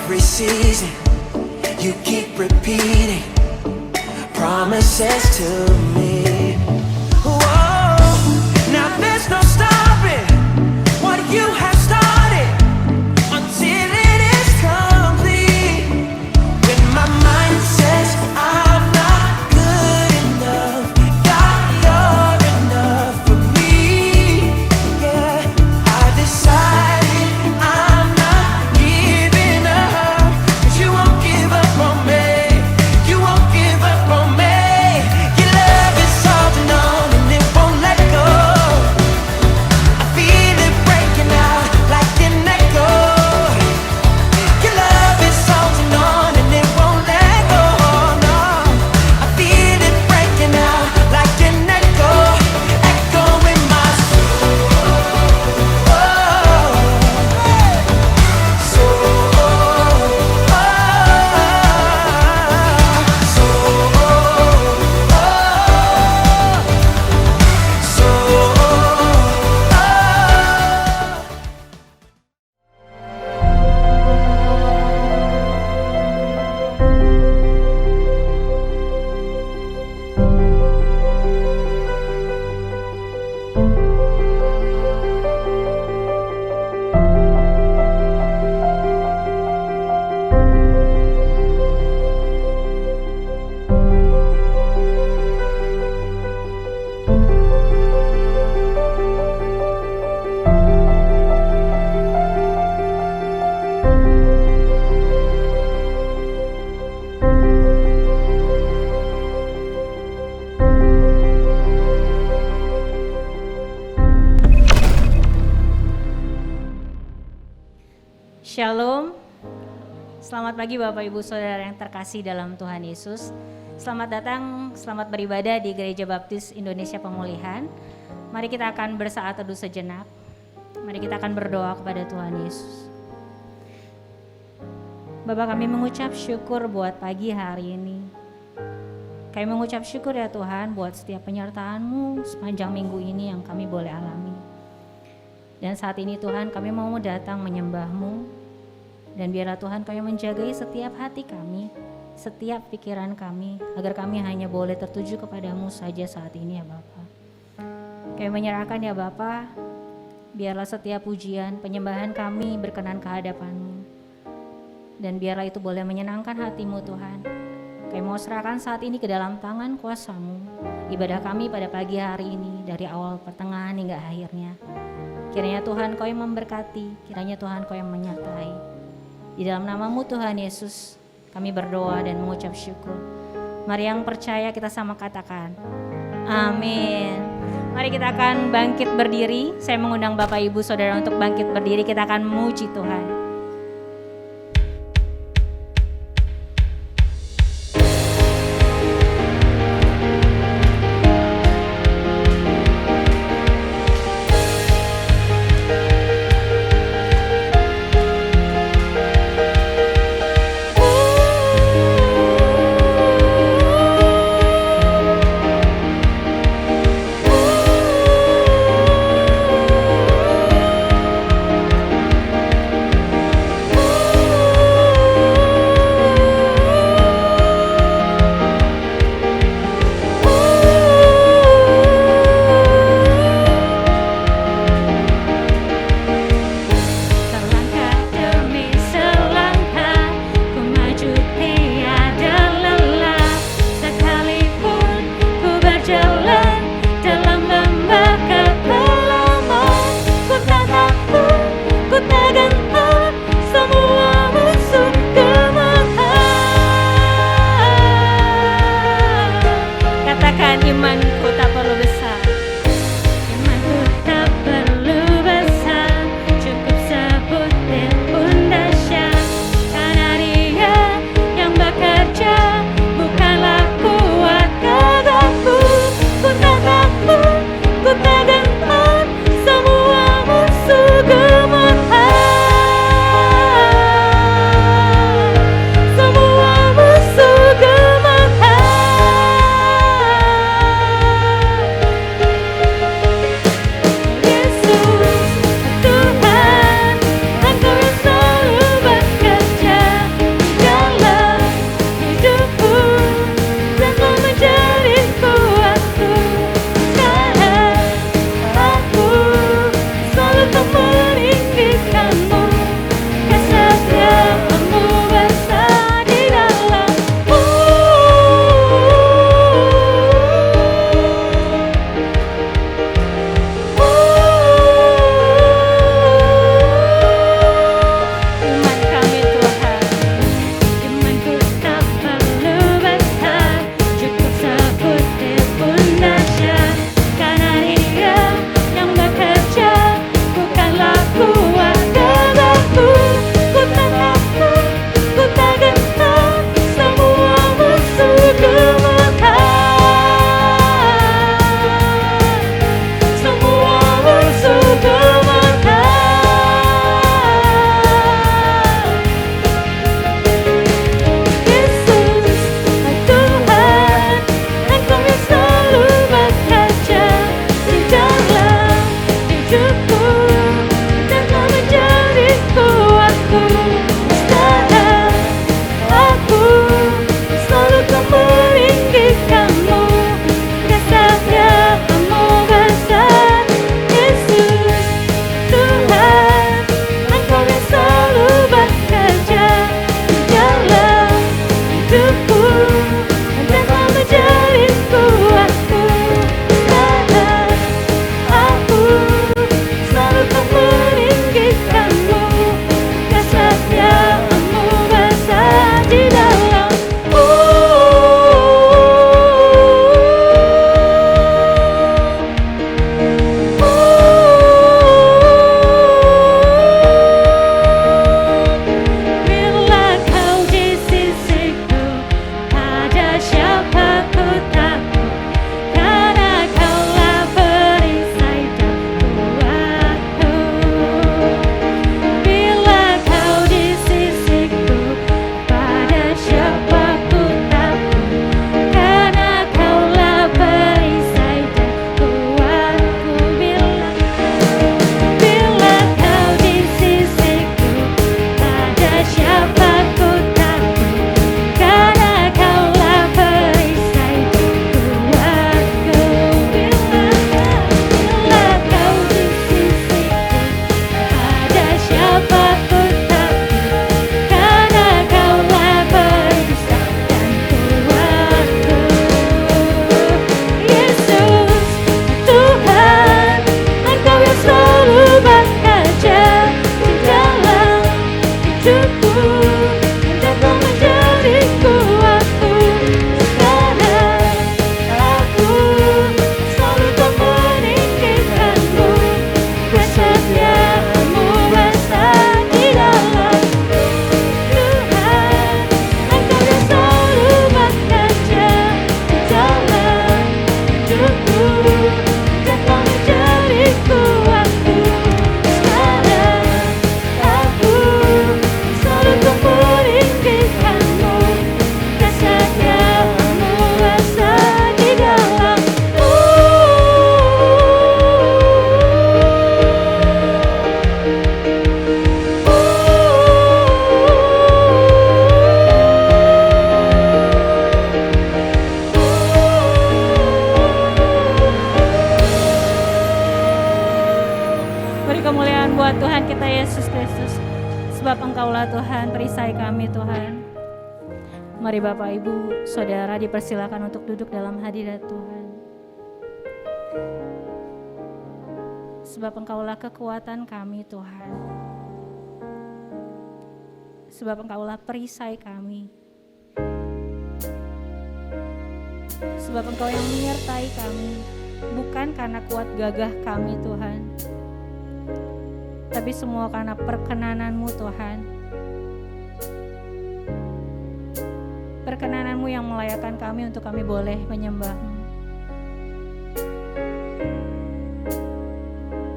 every season. You keep repeating promises to me. Whoa, now there's no stopping what you have started until it is complete. When my mind says I'm not good enough, God, you're enough for me. Yeah, I decided I'm not giving up, 'cause you won't give up on me. You won't give up on me. Your love is holding on and it won't let go. I feel it breaking out like an echo. Your love is holding on and it won't let go. No, I feel it breaking out like an echo, echo in my soul. Shalom, selamat pagi Bapak Ibu Saudara yang terkasih dalam Tuhan Yesus. Selamat datang, selamat beribadah di Gereja Baptis Indonesia Pemulihan. Mari kita akan bersaat teduh sejenak. Mari kita akan berdoa kepada Tuhan Yesus. Bapak, kami mengucap syukur buat pagi hari ini. Kami mengucap syukur ya Tuhan buat setiap penyertaan-Mu sepanjang minggu ini yang kami boleh alami. Dan saat ini Tuhan kami mau datang menyembah-Mu. Dan biarlah Tuhan kami menjagai setiap hati kami, setiap pikiran kami, agar kami hanya boleh tertuju kepadamu saja saat ini ya Bapa. Kami menyerahkan ya Bapa, biarlah setiap pujian, penyembahan kami berkenan ke hadapan-Mu. Dan biarlah itu boleh menyenangkan hati-Mu Tuhan. Kami mau serahkan saat ini ke dalam tangan kuasa-Mu, ibadah kami pada pagi hari ini, dari awal pertengahan hingga akhirnya. Kiranya Tuhan Kau yang memberkati, kiranya Tuhan Kau yang menyertai. Di dalam nama-Mu Tuhan Yesus, kami berdoa dan mengucap syukur. Mari yang percaya kita sama katakan, amin. Mari kita akan bangkit berdiri. Saya mengundang Bapak Ibu Saudara untuk bangkit berdiri. Kita akan memuji Tuhan. Engkaulah Tuhan, perisai kami Tuhan. Mari Bapak Ibu Saudara dipersilakan untuk duduk dalam hadirat Tuhan. Sebab Engkaulah kekuatan kami Tuhan. Sebab Engkaulah perisai kami. Sebab Engkau yang menyertai kami, bukan karena kuat gagah kami Tuhan, tapi semua karena perkenanan-Mu Tuhan. Perkenanan-Mu yang melayakkan kami untuk kami boleh menyembah-Mu.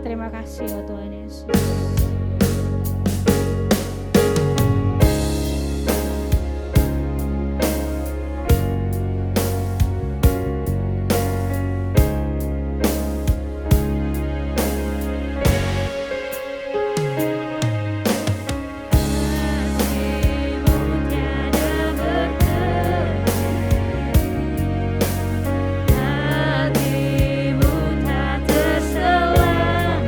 Terima kasih ya Tuhan Yesus. Hatimu tak terselam.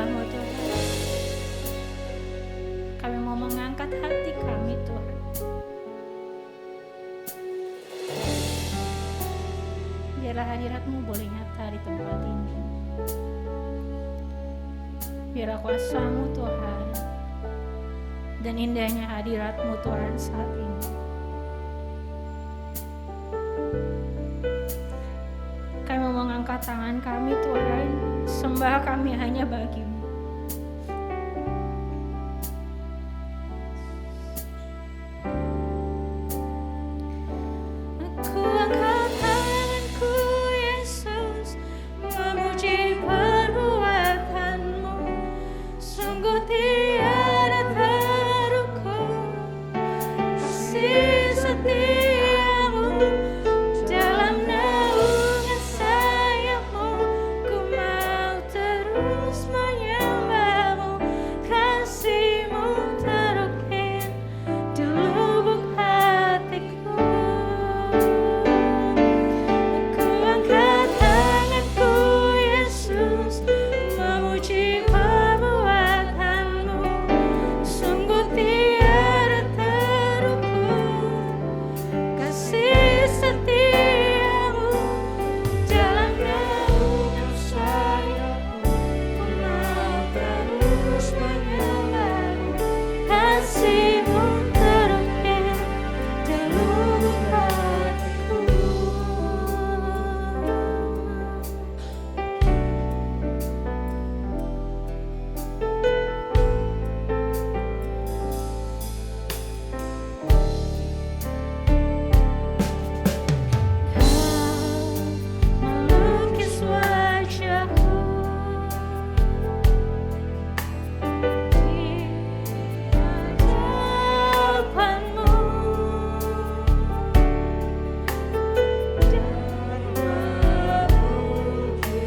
anugerah-Mu Tuhan. Kami mau mengangkat hati kami Tuhan. Biarlah hadirat-Mu boleh nyata di tempat ini. Biarlah kuasa-Mu Tuhan dan indahnya hadirat-Mu Tuhan saat ini. Kami mau mengangkat tangan kami Tuhan, sembah kami hanya bagi-Mu. Aku angkat tanganku Yesus, memuji perbuatan-Mu. Sungguh tiada terukur kasih setia-Mu. Dalam naungan sayap-Mu ku mau terus menyembah-Mu. Kasih-Mu terukir di lubuk hatiku. Aku angkat tanganku Yesus, memuji perbuatan-Mu. Sungguh tiada terukur kasih setia-Mu. Dalam naungan sayap-Mu ku mau terus menyembah-Mu. Kasih-Mu terukir di lubuk hatiku. Kau melukis wajahku di hadapan-Mu dan memuji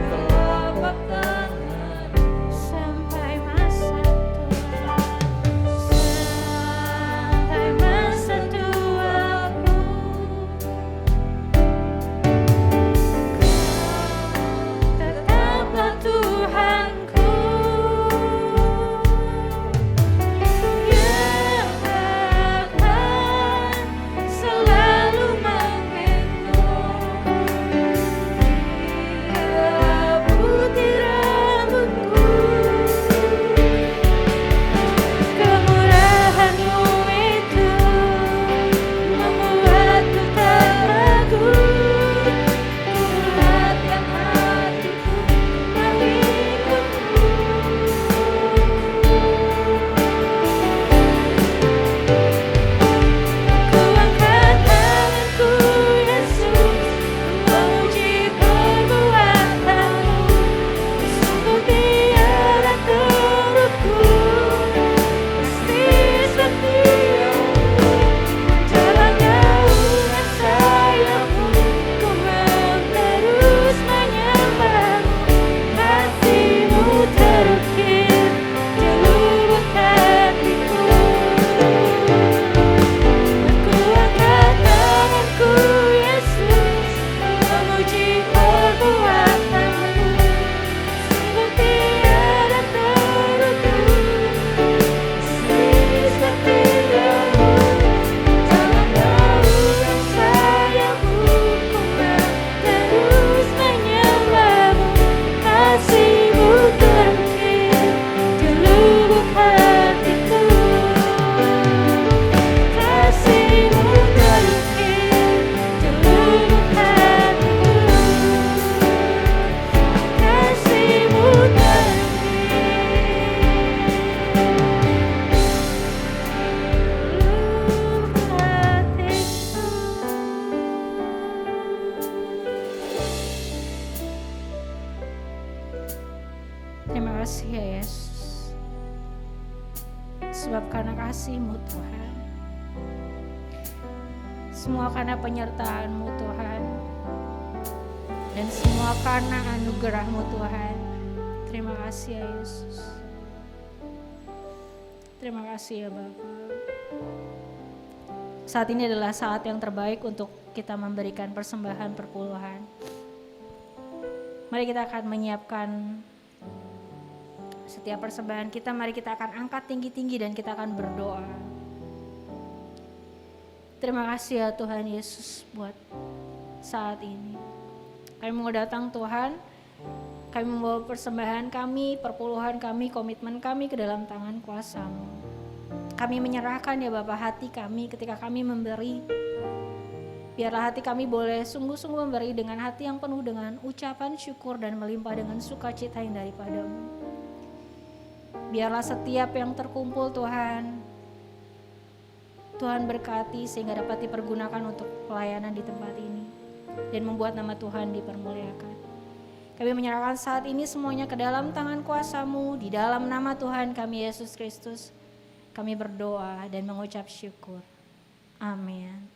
telapak tangan sampai masa tua. Sampai masa tuaku, tetaplah Tuhanku yang akan selalu menggendong hingga putih rambutku. Kemurahan-Mu itu membuatku tak ragu. Kuatkan hatiku mengikut-Mu. Ku angkat tanganku Yesus, memuji perbuatan-Mu. Sungguh tiada terukur kasih setia-Mu. Dalam naungan sayap-Mu ku mau terus menyembah-Mu. Kasih-Mu terukir di lubuk hatiku. Aku angkat tanganku Yesus, memuji perbuatan-Mu. Sungguh tiada terukur kasih setia-Mu. Dalam naungan sayap-Mu ku mau terus menyembah-Mu. Kasih-Mu terukir di lubuk hatiku. Kasih-Mu terukir di lubuk hatiku. Kasih-Mu Terima kasih ya Yesus, sebab karena kasih-Mu Tuhan, semua karena penyertaan-Mu Tuhan, dan semua karena anugerah-Mu Tuhan. Terima kasih ya Yesus. Terima kasih ya Bapa. Saat ini adalah saat yang terbaik untuk kita memberikan persembahan perpuluhan. Mari kita akan menyiapkan setiap persembahan kita. Mari kita akan angkat tinggi-tinggi dan kita akan berdoa. Terima kasih ya Tuhan Yesus buat saat ini. Kami mau datang Tuhan, kami membawa persembahan kami, perpuluhan kami, komitmen kami ke dalam tangan kuasa-Mu. Kami menyerahkan ya Bapa hati kami ketika kami memberi. Biarlah hati kami boleh sungguh-sungguh memberi dengan hati yang penuh dengan ucapan syukur dan melimpah dengan sukacita yang daripada-Mu. Biarlah setiap yang terkumpul Tuhan, Tuhan berkati sehingga dapat dipergunakan untuk pelayanan di tempat ini dan membuat nama Tuhan dipermuliakan. Kami menyerahkan saat ini semuanya ke dalam tangan kuasa-Mu, di dalam nama Tuhan kami Yesus Kristus. Kami berdoa dan mengucap syukur. Amin.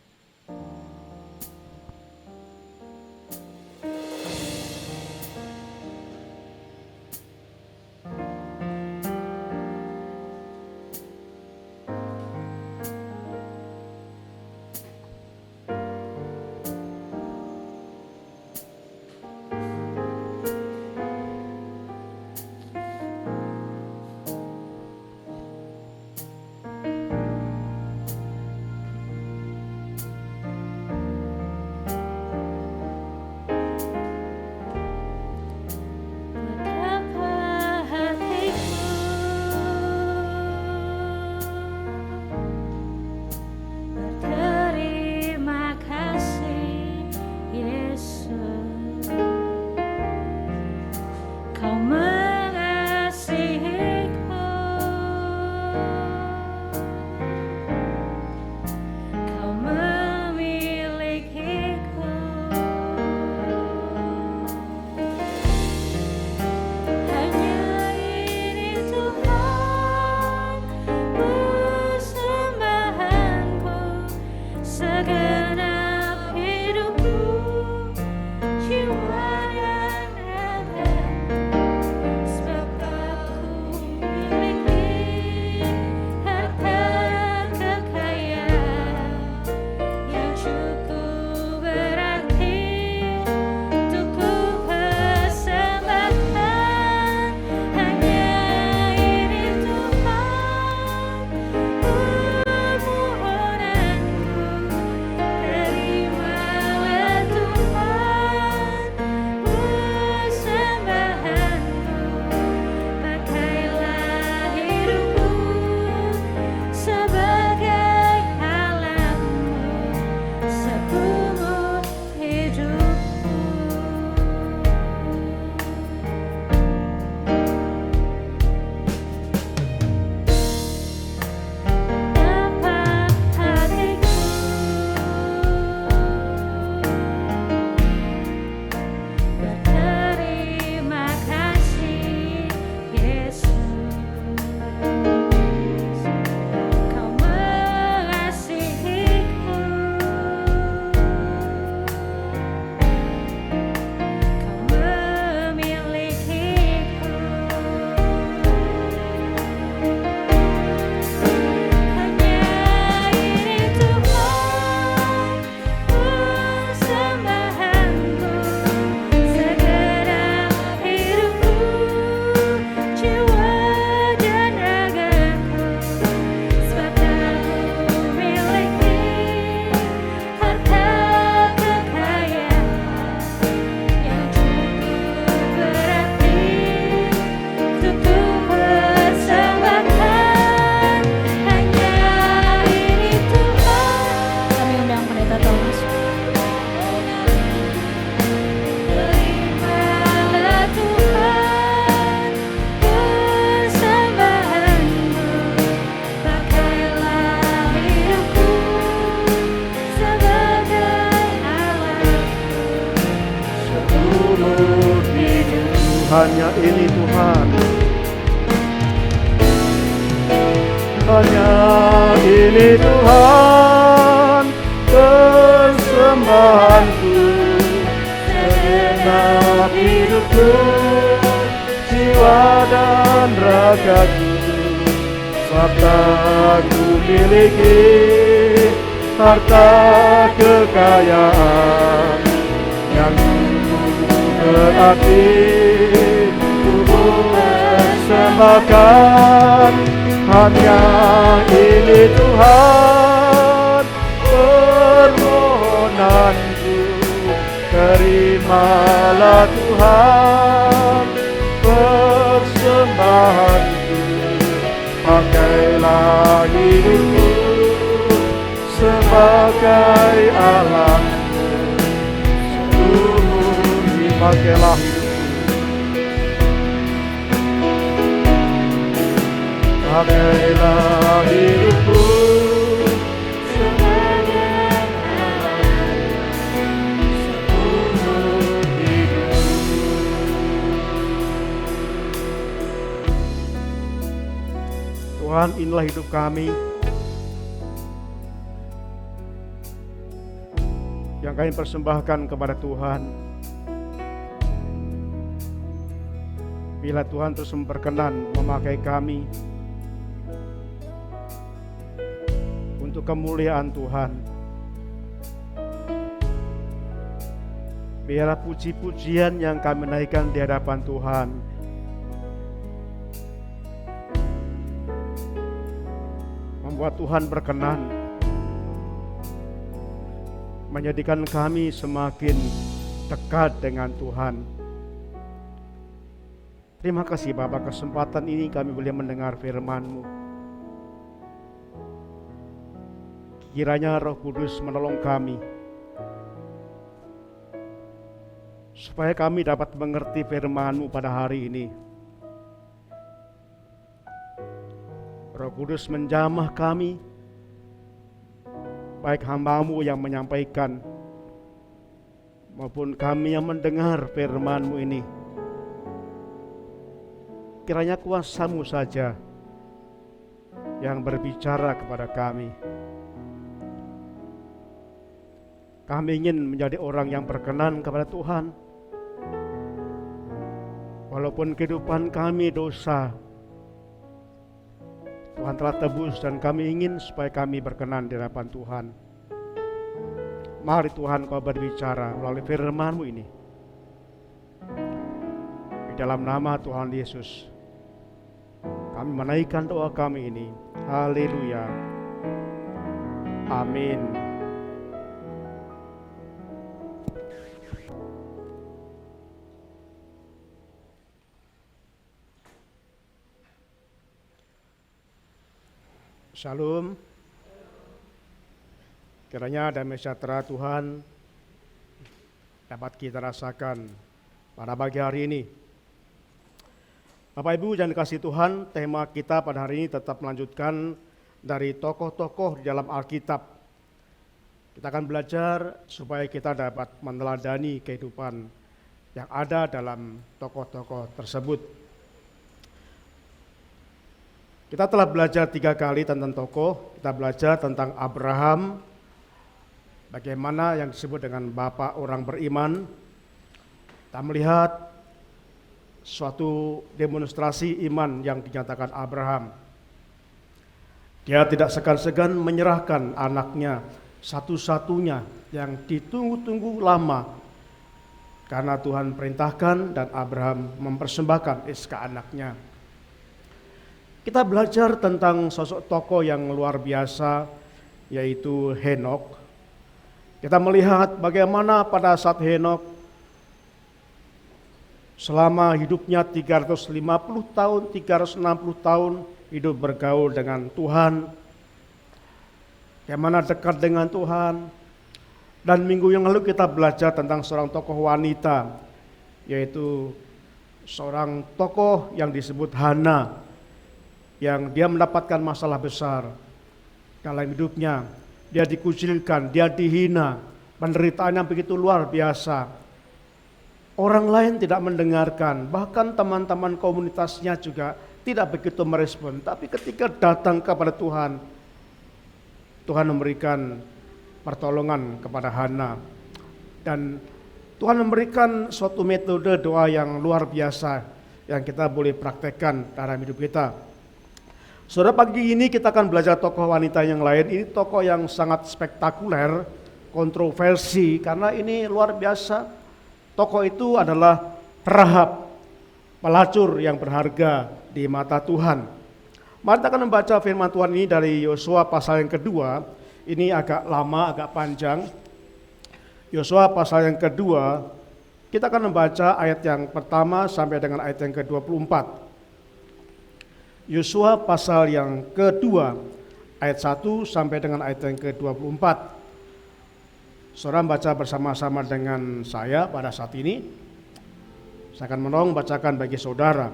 hanya ini Tuhan, hanya ini Tuhan persembahanku, segenap hidupku, jiwa dan ragaku, serta ku miliki harta kekayaan yang berarti ku persembahkan. Hanya ini Tuhan permohonanku, terimalah Tuhan persembahanku. Pakailah hidupku sebagai alatmu, seluruh pakailah hidupku, pakailah hidupku sebagai alatmu, seluruh hidupku. Tuhan, inilah hidup kami yang kami persembahkan kepada Tuhan. Bila Tuhan terus berkenan memakai kami untuk kemuliaan Tuhan, biarlah puji-pujian yang kami naikkan di hadapan Tuhan membuat Tuhan berkenan, menjadikan kami semakin dekat dengan Tuhan. Terima kasih Bapa, kesempatan ini kami boleh mendengar firman-Mu. Kiranya Roh Kudus menolong kami, supaya kami dapat mengerti firman-Mu pada hari ini. Roh Kudus menjamah kami, baik hamba-Mu yang menyampaikan maupun kami yang mendengar firman-Mu ini. Kiranya kuasa-Mu saja yang berbicara kepada kami. Kami ingin menjadi orang yang berkenan kepada Tuhan. Walaupun kehidupan kami dosa, Tuhan telah tebus dan kami ingin supaya kami berkenan di hadapan Tuhan. Mari Tuhan Kau berbicara melalui firman-Mu ini. Di dalam nama Tuhan Yesus kami menaikkan doa kami ini. Haleluya. Amin. Shalom. Kiranya damai sejahtera Tuhan dapat kita rasakan pada pagi hari ini. Bapak Ibu yang dikasihi Tuhan, tema kita pada hari ini tetap melanjutkan dari tokoh-tokoh di dalam Alkitab. Kita akan belajar supaya kita dapat meneladani kehidupan yang ada dalam tokoh-tokoh tersebut. Kita telah belajar 3 kali tentang tokoh. Kita belajar tentang Abraham, bagaimana yang disebut dengan bapak orang beriman. Kita melihat suatu demonstrasi iman yang dinyatakan Abraham. Dia tidak segan-segan menyerahkan anaknya satu-satunya yang ditunggu-tunggu lama, karena Tuhan perintahkan dan Abraham mempersembahkan Iska anaknya. Kita belajar tentang sosok tokoh yang luar biasa, yaitu Henokh. Kita melihat bagaimana pada saat Henokh selama hidupnya 350 tahun, 360 tahun hidup bergaul dengan Tuhan, bagaimana dekat dengan Tuhan. Dan minggu yang lalu kita belajar tentang seorang tokoh wanita, yaitu seorang tokoh yang disebut Hana, yang dia mendapatkan masalah besar dalam hidupnya. Dia dikucilkan, dia dihina, penderitaan yang begitu luar biasa. Orang lain tidak mendengarkan, bahkan teman-teman komunitasnya juga tidak begitu merespon. Tapi ketika datang kepada Tuhan, Tuhan memberikan pertolongan kepada Hana. Dan Tuhan memberikan suatu metode doa yang luar biasa yang kita boleh praktekkan dalam hidup kita. Saudara, pagi ini kita akan belajar tokoh wanita yang lain. Ini tokoh yang sangat spektakuler, kontroversi, karena ini luar biasa. Tokoh itu adalah Rahab, pelacur yang berharga di mata Tuhan. Mari kita akan membaca firman Tuhan ini dari Yosua pasal yang kedua. Ini agak lama, agak panjang. Yosua pasal yang kedua, kita akan membaca ayat yang pertama sampai dengan ayat yang ke-24. Yosua pasal yang kedua, ayat 1 sampai dengan ayat yang ke-24. Saudara baca bersama-sama dengan saya pada saat ini. Saya akan menolong bacakan bagi saudara.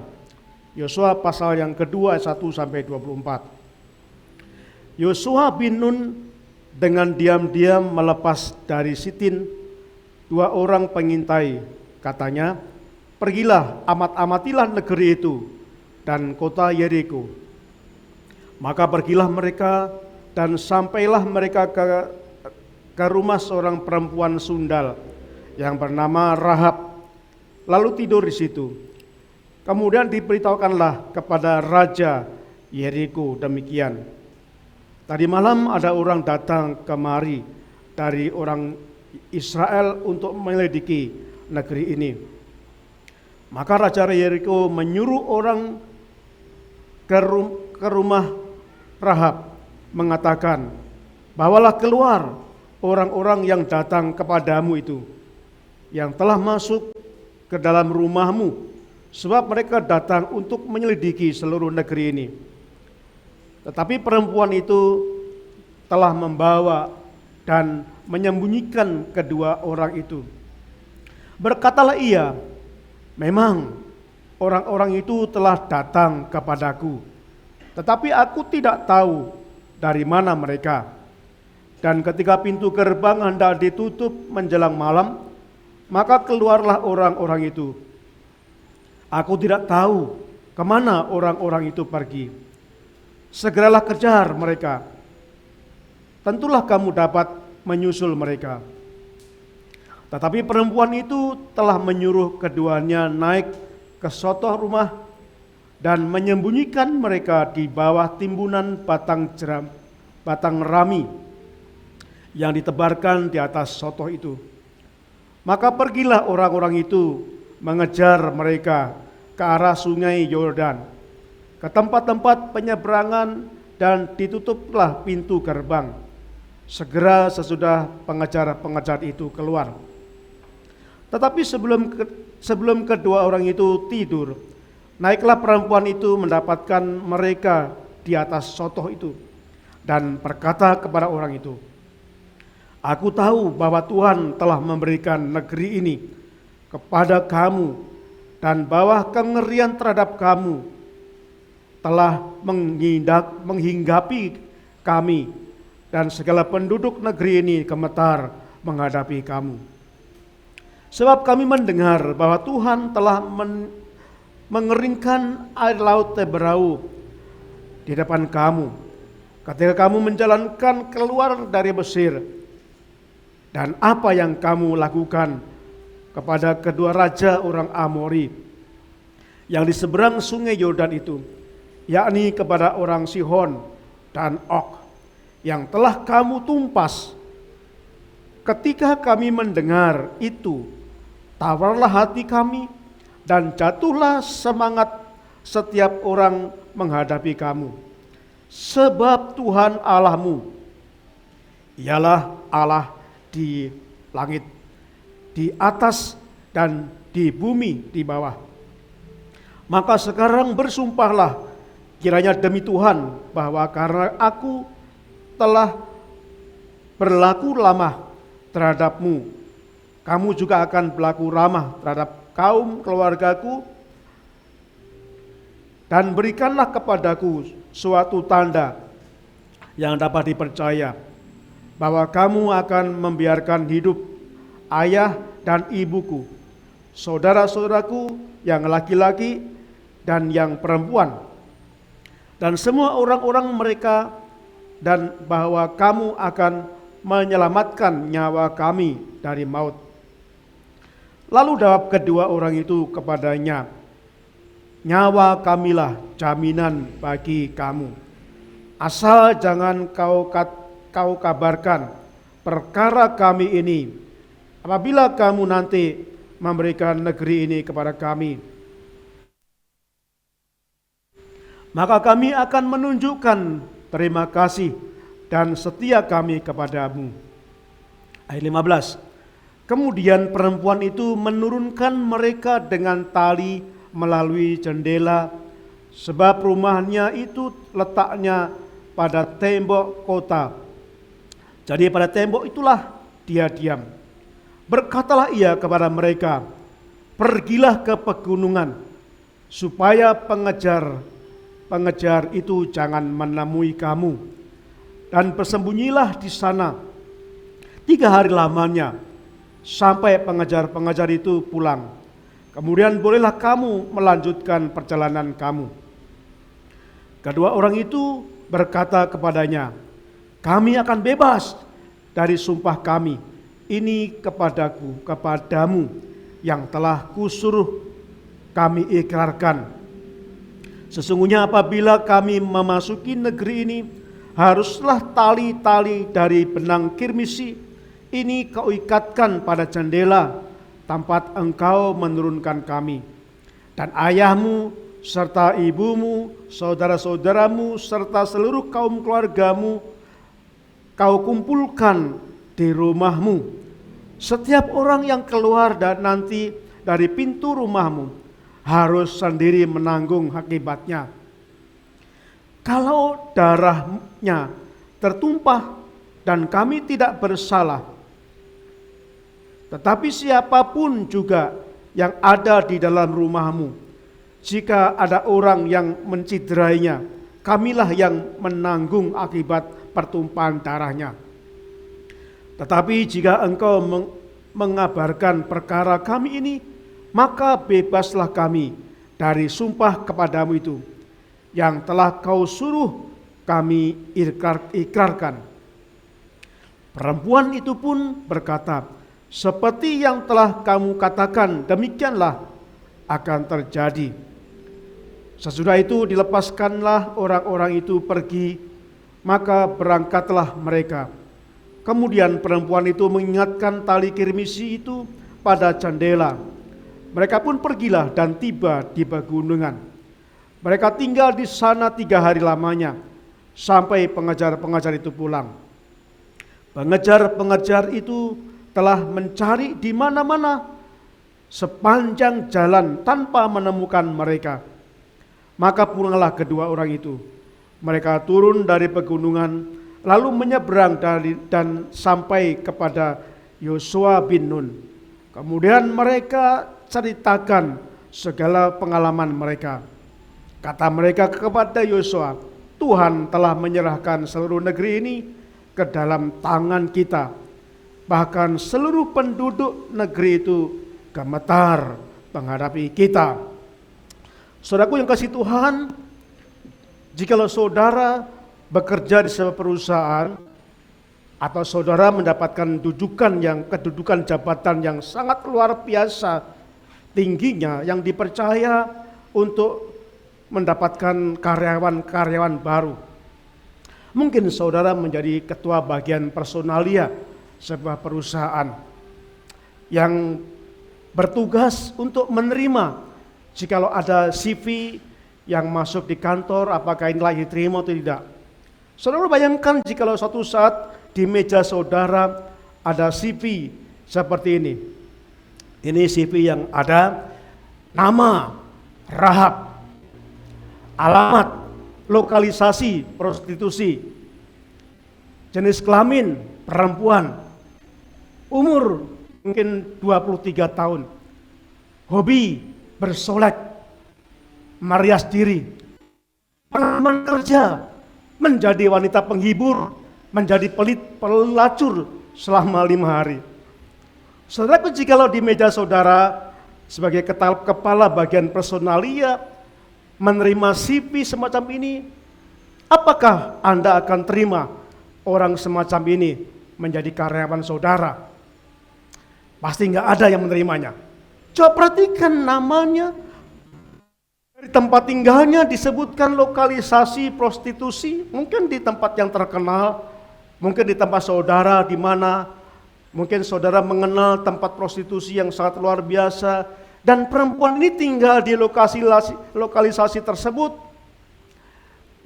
Yosua pasal yang kedua ayat 1 sampai 24. Yosua bin Nun dengan diam-diam melepas dari Sitin 2 orang pengintai. Katanya, pergilah, amat-amatilah negeri itu dan kota Yeriko. Maka pergilah mereka dan sampailah mereka ke rumah seorang perempuan sundal yang bernama Rahab, lalu tidur di situ. Kemudian diberitahukanlah kepada Raja Yeriko demikian, tadi malam ada orang datang kemari dari orang Israel untuk menyelidiki negeri ini. Maka Raja Yeriko menyuruh orang ke rumah Rahab, mengatakan, bawalah keluar orang-orang yang datang kepadamu itu, yang telah masuk ke dalam rumahmu, sebab mereka datang untuk menyelidiki seluruh negeri ini. Tetapi perempuan itu telah membawa dan menyembunyikan kedua orang itu. Berkatalah ia, memang orang-orang itu telah datang kepadaku, tetapi aku tidak tahu dari mana mereka. Dan ketika pintu gerbang hendak ditutup menjelang malam, maka keluarlah orang-orang itu. Aku tidak tahu kemana orang-orang itu pergi. Segeralah kejar mereka. Tentulah kamu dapat menyusul mereka. Tetapi perempuan itu telah menyuruh keduanya naik ke sotoh rumah dan menyembunyikan mereka di bawah timbunan batang rami yang ditebarkan di atas sotoh itu. Maka pergilah orang-orang itu mengejar mereka ke arah sungai Yordan, ke tempat-tempat penyeberangan, dan ditutuplah pintu gerbang. Segera sesudah pengejar-pengejar itu keluar. Tetapi sebelum kedua orang itu tidur, naiklah perempuan itu mendapatkan mereka di atas sotoh itu, dan berkata kepada orang itu, aku tahu bahwa Tuhan telah memberikan negeri ini kepada kamu, dan bahwa kengerian terhadap kamu telah menghinggapi kami, dan segala penduduk negeri ini gemetar menghadapi kamu. Sebab kami mendengar bahwa Tuhan telah mengeringkan air laut Teberau di depan kamu ketika kamu menjalankan keluar dari Mesir, dan apa yang kamu lakukan kepada kedua raja orang Amori yang di seberang sungai Yordan itu, yakni kepada orang Sihon dan Og, yang telah kamu tumpas. Ketika kami mendengar itu, tawarlah hati kami dan jatuhlah semangat setiap orang menghadapi kamu. Sebab Tuhan Allahmu ialah Allah di langit, di atas dan di bumi di bawah. Maka sekarang bersumpahlah kiranya demi Tuhan, bahwa karena aku telah berlaku ramah terhadapmu, kamu juga akan berlaku ramah terhadap kaum keluargaku, dan berikanlah kepadaku suatu tanda yang dapat dipercaya, bahwa kamu akan membiarkan hidup ayah dan ibuku, saudara-saudaraku yang laki-laki dan yang perempuan, dan semua orang-orang mereka, dan bahwa kamu akan menyelamatkan nyawa kami dari maut. Lalu jawab kedua orang itu kepadanya, nyawa kamilah jaminan bagi kamu. asal jangan kau kabarkan perkara kami ini apabila kamu nanti memberikan negeri ini kepada kami. Maka kami akan menunjukkan terima kasih dan setia kami kepadamu. Ayat 15. Kemudian perempuan itu menurunkan mereka dengan tali melalui jendela, sebab rumahnya itu letaknya pada tembok kota. Jadi pada tembok itulah dia diam. Berkatalah ia kepada mereka, pergilah ke pegunungan, supaya pengejar itu jangan menemui kamu. Dan bersembunyilah di sana 3 hari lamanya, sampai pengejar-pengejar itu pulang. Kemudian bolehlah kamu melanjutkan perjalanan kamu. Kedua orang itu berkata kepadanya, kami akan bebas dari sumpah kami ini kepadamu yang telah kusuruh kami ikrarkan. Sesungguhnya apabila kami memasuki negeri ini, haruslah tali-tali dari benang kirmisi ini kau ikatkan pada jendela tempat engkau menurunkan kami. Dan ayahmu serta ibumu, saudara-saudaramu serta seluruh kaum keluargamu kau kumpulkan di rumahmu. Setiap orang yang keluar dan nanti dari pintu rumahmu harus sendiri menanggung akibatnya. Kalau darahnya tertumpah dan kami tidak bersalah, tetapi siapapun juga yang ada di dalam rumahmu, jika ada orang yang menciderainya, kamilah yang menanggung akibat pertumpahan darahnya. Tetapi jika engkau mengabarkan perkara kami ini, maka bebaslah kami dari sumpah kepadamu itu, yang telah kau suruh kami ikrarkan. Perempuan itu pun berkata, seperti yang telah kamu katakan, demikianlah akan terjadi. Sesudah itu dilepaskanlah orang-orang itu pergi, maka berangkatlah mereka. Kemudian perempuan itu mengingatkan tali kirmisi itu pada jendela. Mereka pun pergilah dan tiba di pegunungan. Mereka tinggal di sana 3 hari lamanya, sampai pengejar-pengejar itu pulang. Pengejar-pengejar itu telah mencari di mana-mana sepanjang jalan tanpa menemukan mereka. Maka pulanglah kedua orang itu. Mereka turun dari pegunungan, lalu menyeberang dan sampai kepada Yosua bin Nun. Kemudian mereka ceritakan segala pengalaman mereka. Kata mereka kepada Yosua, Tuhan telah menyerahkan seluruh negeri ini ke dalam tangan kita. Bahkan seluruh penduduk negeri itu gemetar menghadapi kita. Saudaraku yang kasih Tuhan, jikalau saudara bekerja di sebuah perusahaan atau saudara mendapatkan kedudukan jabatan yang sangat luar biasa tingginya, yang dipercaya untuk mendapatkan karyawan-karyawan baru. Mungkin saudara menjadi ketua bagian personalia sebuah perusahaan yang bertugas untuk menerima jikalau ada CV yang masuk di kantor, apakah ini layak diterima atau tidak. Saudara bayangkan jikalau suatu saat di meja saudara ada CV seperti ini. Ini CV yang ada nama, Rahab, alamat, lokalisasi prostitusi, jenis kelamin perempuan, umur mungkin 23 tahun, hobi bersolek, merias diri, pengalaman kerja, menjadi wanita penghibur, menjadi pelacur selama 5 hari. Saudaraku, jikalau di meja saudara sebagai kepala bagian personalia menerima CV semacam ini, apakah Anda akan terima orang semacam ini menjadi karyawan saudara? Pasti nggak ada yang menerimanya. Coba perhatikan namanya, Dari tempat tinggalnya disebutkan lokalisasi prostitusi, mungkin di tempat yang terkenal, mungkin di tempat saudara di mana mungkin saudara mengenal tempat prostitusi yang sangat luar biasa, dan perempuan ini tinggal di lokalisasi tersebut,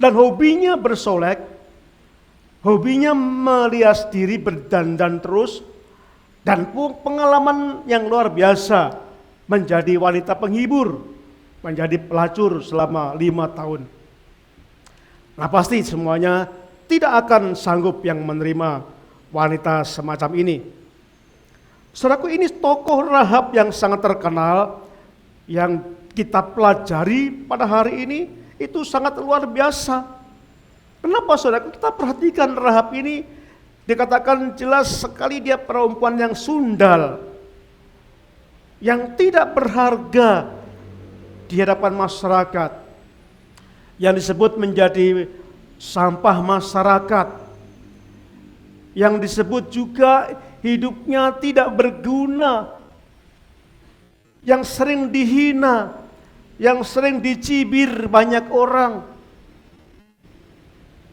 dan hobinya bersolek, hobinya melias diri berdandan terus, dan pengalaman yang luar biasa menjadi wanita penghibur, menjadi pelacur selama 5 tahun. Nah pasti semuanya tidak akan sanggup yang menerima wanita semacam ini. Saudaraku, ini tokoh Rahab yang sangat terkenal, yang kita pelajari pada hari ini, itu sangat luar biasa. Kenapa saudaraku? Kita perhatikan Rahab ini, dikatakan jelas sekali dia perempuan yang sundal, yang tidak berharga di hadapan masyarakat, yang disebut menjadi sampah masyarakat, yang disebut juga hidupnya tidak berguna, yang sering dihina, yang sering dicibir banyak orang.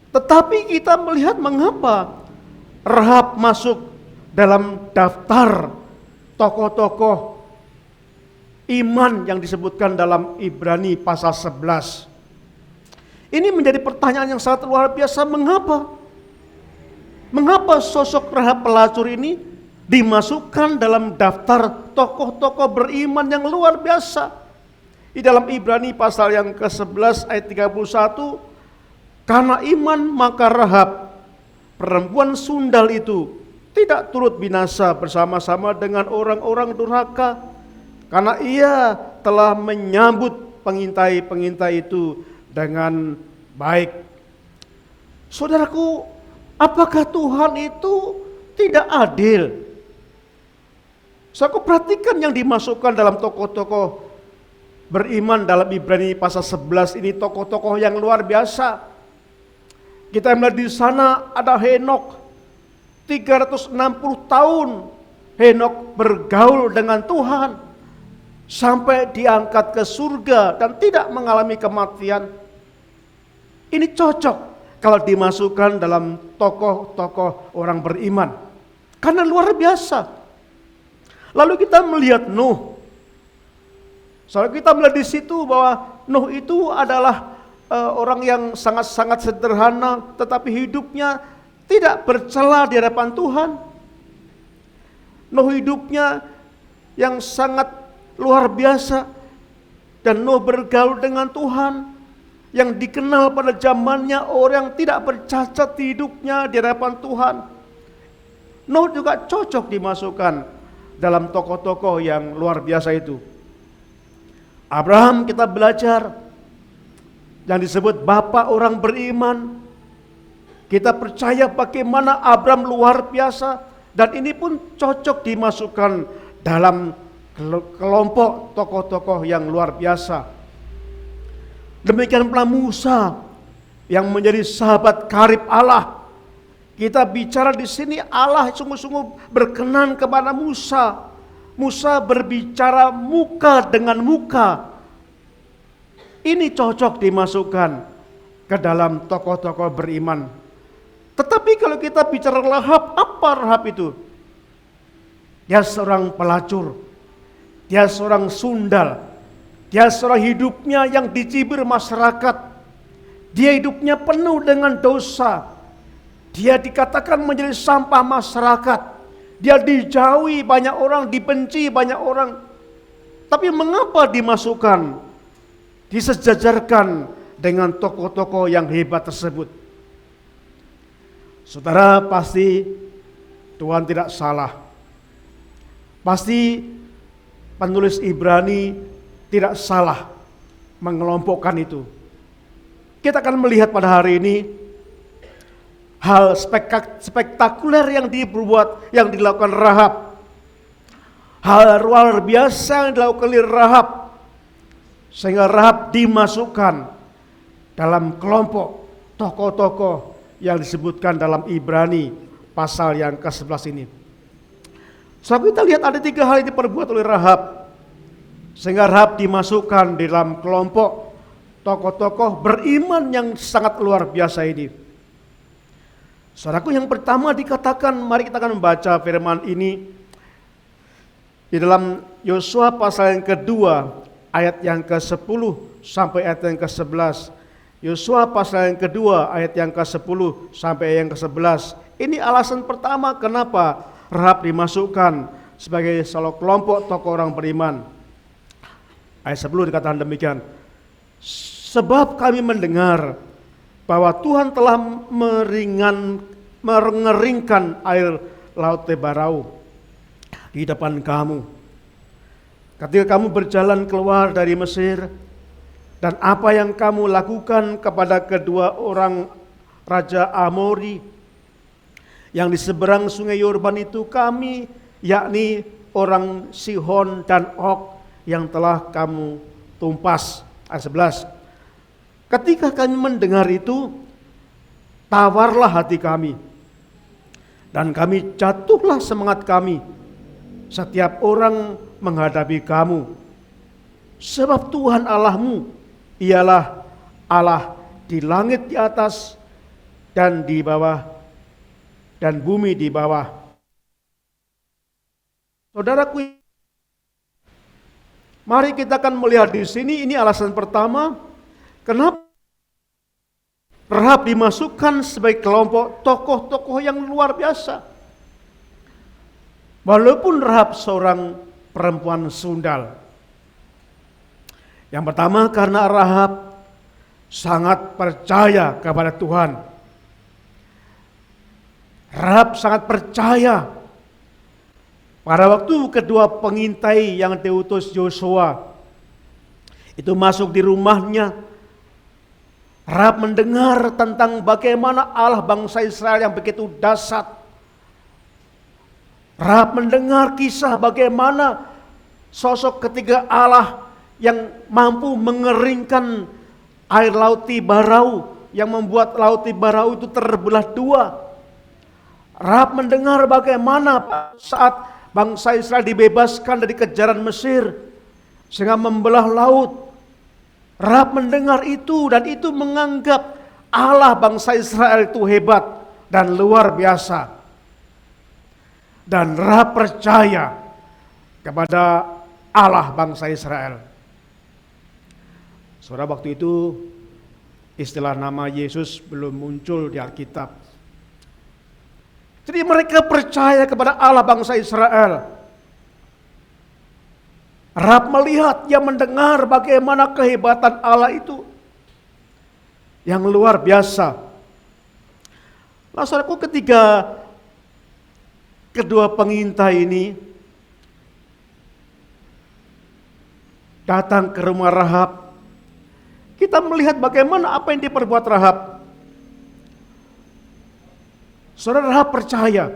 Tetapi kita melihat mengapa Rahab masuk dalam daftar tokoh-tokoh iman yang disebutkan dalam Ibrani pasal 11. Ini menjadi pertanyaan yang sangat luar biasa. Mengapa? Mengapa sosok Rahab pelacur ini dimasukkan dalam daftar tokoh-tokoh beriman yang luar biasa? Di dalam Ibrani pasal yang ke-11 ayat 31, karena iman maka Rahab, perempuan sundal itu, tidak turut binasa bersama-sama dengan orang-orang durhaka, karena ia telah menyambut pengintai-pengintai itu dengan baik. Saudaraku, apakah Tuhan itu tidak adil? Saudaraku, perhatikan yang dimasukkan dalam tokoh-tokoh beriman dalam Ibrani pasal 11 ini, tokoh-tokoh yang luar biasa. Kita melihat di sana ada Henok, 360 tahun Henok bergaul dengan Tuhan sampai diangkat ke surga dan tidak mengalami kematian. Ini cocok kalau dimasukkan dalam tokoh-tokoh orang beriman, karena luar biasa. Lalu kita melihat Nuh. Soalnya kita melihat di situ bahwa Nuh itu adalah orang yang sangat-sangat sederhana, tetapi hidupnya tidak bercela di hadapan Tuhan. Nuh hidupnya yang sangat luar biasa, dan Nuh bergaul dengan Tuhan, yang dikenal pada zamannya orang yang tidak bercacat hidupnya di hadapan Tuhan. Nuh juga cocok dimasukkan dalam tokoh-tokoh yang luar biasa itu. Abraham kita belajar yang disebut bapak orang beriman. Kita percaya bagaimana Abraham luar biasa, dan ini pun cocok dimasukkan dalam kelompok tokoh-tokoh yang luar biasa. Demikian pula Musa yang menjadi sahabat karib Allah. Kita bicara di sini Allah sungguh-sungguh berkenan kepada Musa. Musa berbicara muka dengan muka. Ini cocok dimasukkan ke dalam tokoh-tokoh beriman. Tetapi kalau kita bicara Rahab, apa Rahab itu? Dia seorang pelacur. Dia seorang sundal, dia seorang hidupnya yang dicibir masyarakat, dia hidupnya penuh dengan dosa, dia dikatakan menjadi sampah masyarakat, dia dijauhi banyak orang, dibenci banyak orang. Tapi mengapa dimasukkan, disejajarkan dengan tokoh-tokoh yang hebat tersebut? Saudara, pasti Tuhan tidak salah. Pasti penulis Ibrani tidak salah mengelompokkan itu. Kita akan melihat pada hari ini hal spektakuler yang dilakukan Rahab. Hal luar biasa yang dilakukan oleh Rahab, sehingga Rahab dimasukkan dalam kelompok tokoh-tokoh yang disebutkan dalam Ibrani pasal yang ke-11 ini. So kita lihat ada 3 hal yang diperbuat oleh Rahab, sehingga Rahab dimasukkan di dalam kelompok tokoh-tokoh beriman yang sangat luar biasa ini. Saudaraku, yang pertama dikatakan, mari kita akan membaca firman ini di dalam Yosua pasal yang kedua ayat yang ke-10 sampai ayat yang ke-11. Yosua pasal yang kedua ayat yang ke-10 sampai yang ke-11. Ini alasan pertama kenapa Rahab dimasukkan sebagai salah kelompok tokoh orang beriman. Ayat 10 dikatakan demikian. Sebab kami mendengar bahwa Tuhan telah mengeringkan air laut Tebarau di depan kamu ketika kamu berjalan keluar dari Mesir, dan apa yang kamu lakukan kepada kedua orang raja Amori yang di seberang sungai Yordan itu, kami, yakni orang Sihon dan Og, yang telah kamu tumpas. Ayat 11. Ketika kami mendengar itu, tawarlah hati kami, dan kami jatuhlah semangat kami, setiap orang menghadapi kamu. Sebab Tuhan Allahmu ialah Allah di langit di atas dan di bawah, dan bumi di bawah. Saudaraku, mari kita akan melihat di sini, ini alasan pertama kenapa Rahab dimasukkan sebagai kelompok tokoh-tokoh yang luar biasa. Walaupun Rahab seorang perempuan sundal. Yang pertama karena Rahab sangat percaya kepada Tuhan. Rahab sangat percaya. Pada waktu kedua pengintai yang diutus Yosua itu masuk di rumahnya, Rahab mendengar tentang bagaimana Allah bangsa Israel yang begitu dahsyat. Rahab mendengar kisah bagaimana sosok ketiga Allah yang mampu mengeringkan air laut Tibarau, yang membuat laut Tibarau itu terbelah dua. Rahab mendengar bagaimana saat bangsa Israel dibebaskan dari kejaran Mesir sehingga membelah laut. Rahab mendengar itu, dan itu menganggap Allah bangsa Israel itu hebat dan luar biasa. Dan Rahab percaya kepada Allah bangsa Israel. Saudara, waktu itu istilah nama Yesus belum muncul di Alkitab. Jadi mereka percaya kepada Allah bangsa Israel. Rahab melihat, dia mendengar bagaimana kehebatan Allah itu yang luar biasa. Nah, saudaraku, ketika kedua pengintai ini datang ke rumah Rahab, kita melihat bagaimana apa yang diperbuat Rahab. Saudara, Rahab percaya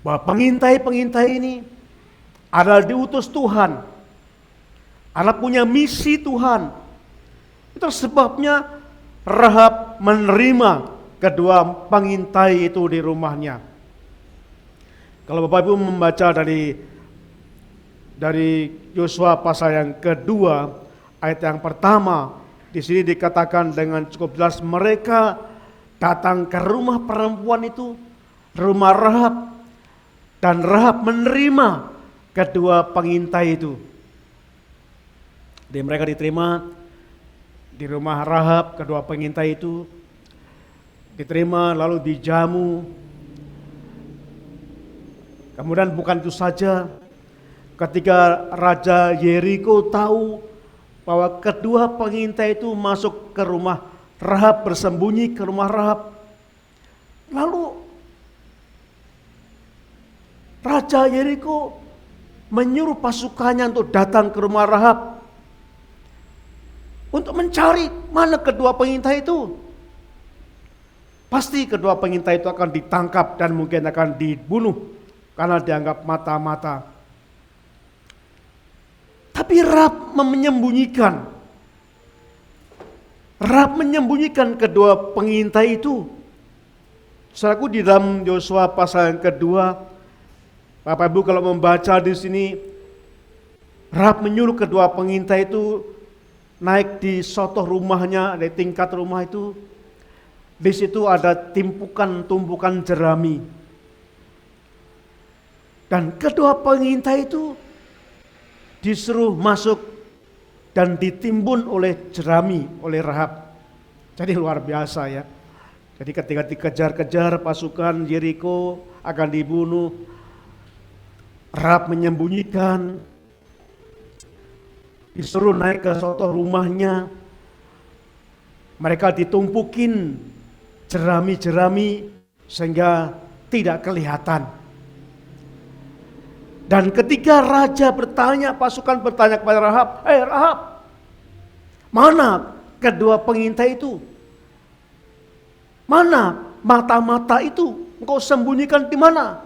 bahwa pengintai-pengintai ini adalah diutus Tuhan, adalah punya misi Tuhan. Itu sebabnya Rahab menerima kedua pengintai itu di rumahnya. Kalau Bapak Ibu membaca dari Yosua pasal yang kedua ayat yang pertama, di sini dikatakan dengan cukup jelas, mereka datang ke rumah perempuan itu, rumah Rahab, dan Rahab menerima kedua pengintai itu. Jadi mereka diterima di rumah Rahab, kedua pengintai itu diterima lalu dijamu. Kemudian bukan itu saja, ketika Raja Yeriko tahu bahwa kedua pengintai itu masuk ke rumah Rahab, bersembunyi ke rumah Rahab, lalu Raja Yeriko menyuruh pasukannya untuk datang ke rumah Rahab untuk mencari mana kedua pengintai itu. Pasti kedua pengintai itu akan ditangkap dan mungkin akan dibunuh karena dianggap mata-mata. Tapi Rahab menyembunyikan kedua pengintai itu. Saudaraku, di dalam Yosua pasal yang kedua, Bapak Ibu kalau membaca di sini, Rahab menyuruh kedua pengintai itu naik di sotoh rumahnya, di tingkat rumah itu, di situ ada tumpukan jerami. Dan kedua pengintai itu disuruh masuk dan ditimbun oleh jerami, oleh Rahab. Jadi luar biasa ya. Jadi ketika dikejar-kejar pasukan Yeriko akan dibunuh, Rahab menyembunyikan, disuruh naik ke sotoh rumahnya. Mereka ditumpukin jerami-jerami sehingga tidak kelihatan. Dan ketika raja bertanya, pasukan bertanya kepada Rahab, Rahab, mana kedua pengintai itu? Mana mata-mata itu? Engkau sembunyikan di mana?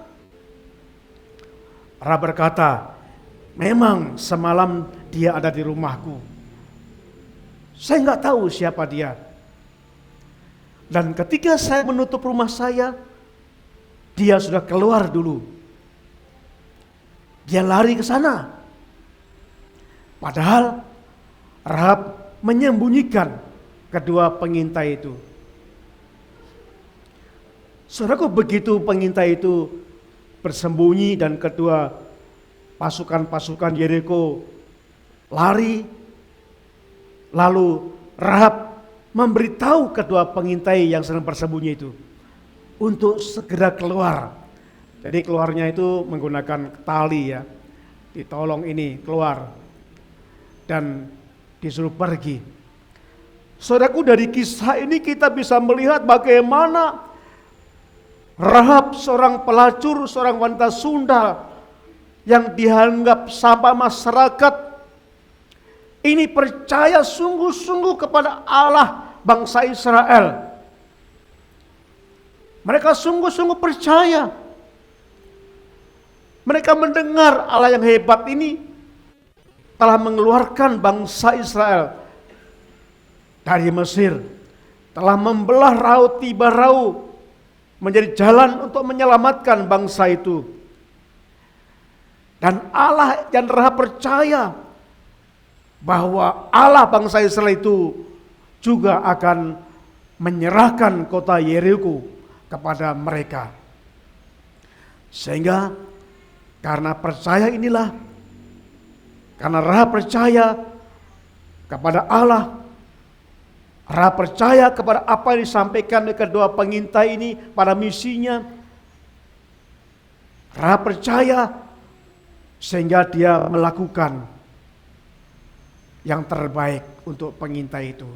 Rahab berkata, memang semalam dia ada di rumahku. Saya nggak tahu siapa dia. Dan ketika saya menutup rumah saya, dia sudah keluar dulu. Dia lari ke sana. Padahal Rahab menyembunyikan kedua pengintai itu. Saudaraku, begitu pengintai itu bersembunyi dan kedua pasukan-pasukan Yeriko lari, lalu Rahab memberitahu kedua pengintai yang sedang bersembunyi itu untuk segera keluar. Jadi keluarnya itu menggunakan tali ya, ditolong ini keluar dan disuruh pergi. Saudaraku, dari kisah ini kita bisa melihat bagaimana Rahab, seorang pelacur, seorang wanita Sunda yang dianggap sama masyarakat, ini percaya sungguh-sungguh kepada Allah bangsa Israel. Mereka sungguh-sungguh percaya. Mereka mendengar Allah yang hebat ini telah mengeluarkan bangsa Israel dari Mesir, telah membelah Laut Tiberau menjadi jalan untuk menyelamatkan bangsa itu. Dan Allah yang Rahab percaya bahwa Allah bangsa Israel itu juga akan menyerahkan kota Yeriko kepada mereka. Sehingga karena percaya inilah, karena Rahab percaya kepada Allah, Rahab percaya kepada apa yang disampaikan oleh kedua pengintai ini pada misinya. Rahab percaya sehingga dia melakukan yang terbaik untuk pengintai itu.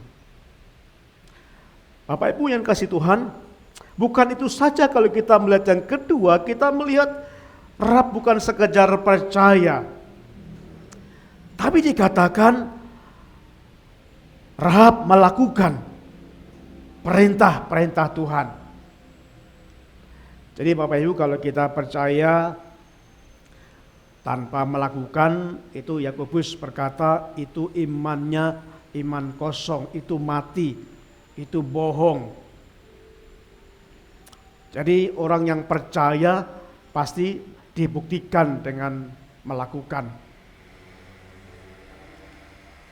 Bapak Ibu yang kasih Tuhan, bukan itu saja kalau kita melihat yang kedua, kita melihat Rahab bukan sekedar percaya, tapi dikatakan Rahab melakukan perintah-perintah Tuhan. Jadi Bapak Ibu, kalau kita percaya tanpa melakukan, itu Yakobus berkata itu imannya iman kosong, itu mati, itu bohong. Jadi orang yang percaya pasti dibuktikan dengan melakukan.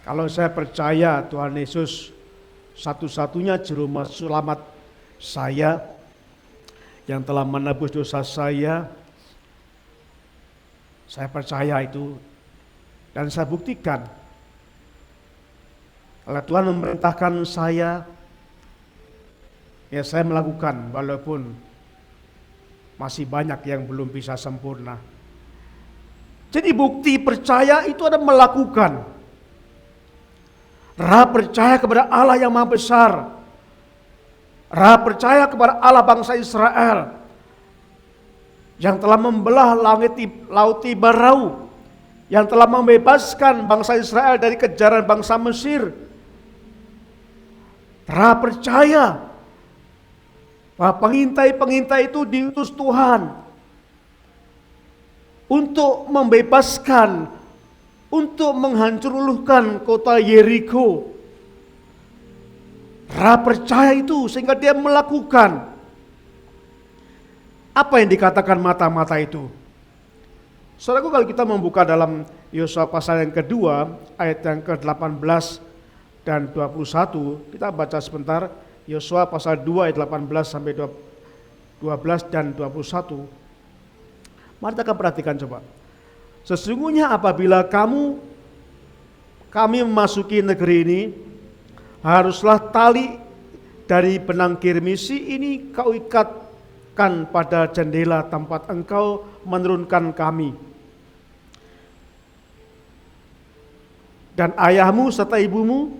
Kalau saya percaya Tuhan Yesus satu-satunya juru selamat saya yang telah menebus dosa saya percaya itu dan saya buktikan. Kalau Tuhan memerintahkan saya, ya saya melakukan walaupun masih banyak yang belum bisa sempurna. Jadi bukti percaya itu ada melakukan. Rahab percaya kepada Allah yang Maha Besar. Rahab percaya kepada Allah bangsa Israel yang telah membelah Laut Tiberau, yang telah membebaskan bangsa Israel dari kejaran bangsa Mesir. Rahab percaya bahwa pengintai-pengintai itu diutus Tuhan untuk membebaskan, untuk menghancurkan kota Yeriko. Rahab percaya itu sehingga dia melakukan apa yang dikatakan mata-mata itu. Saudaraku, kalau kita membuka dalam Yosua pasal yang kedua ayat yang ke-18 dan 21. Kita baca sebentar Yosua pasal 2 ayat 18 sampai 12 dan 21. Mari kita perhatikan coba. Sesungguhnya apabila kami memasuki negeri ini, haruslah tali dari benang kirmisi ini kau ikatkan pada jendela tempat engkau menurunkan kami. Dan ayahmu serta ibumu,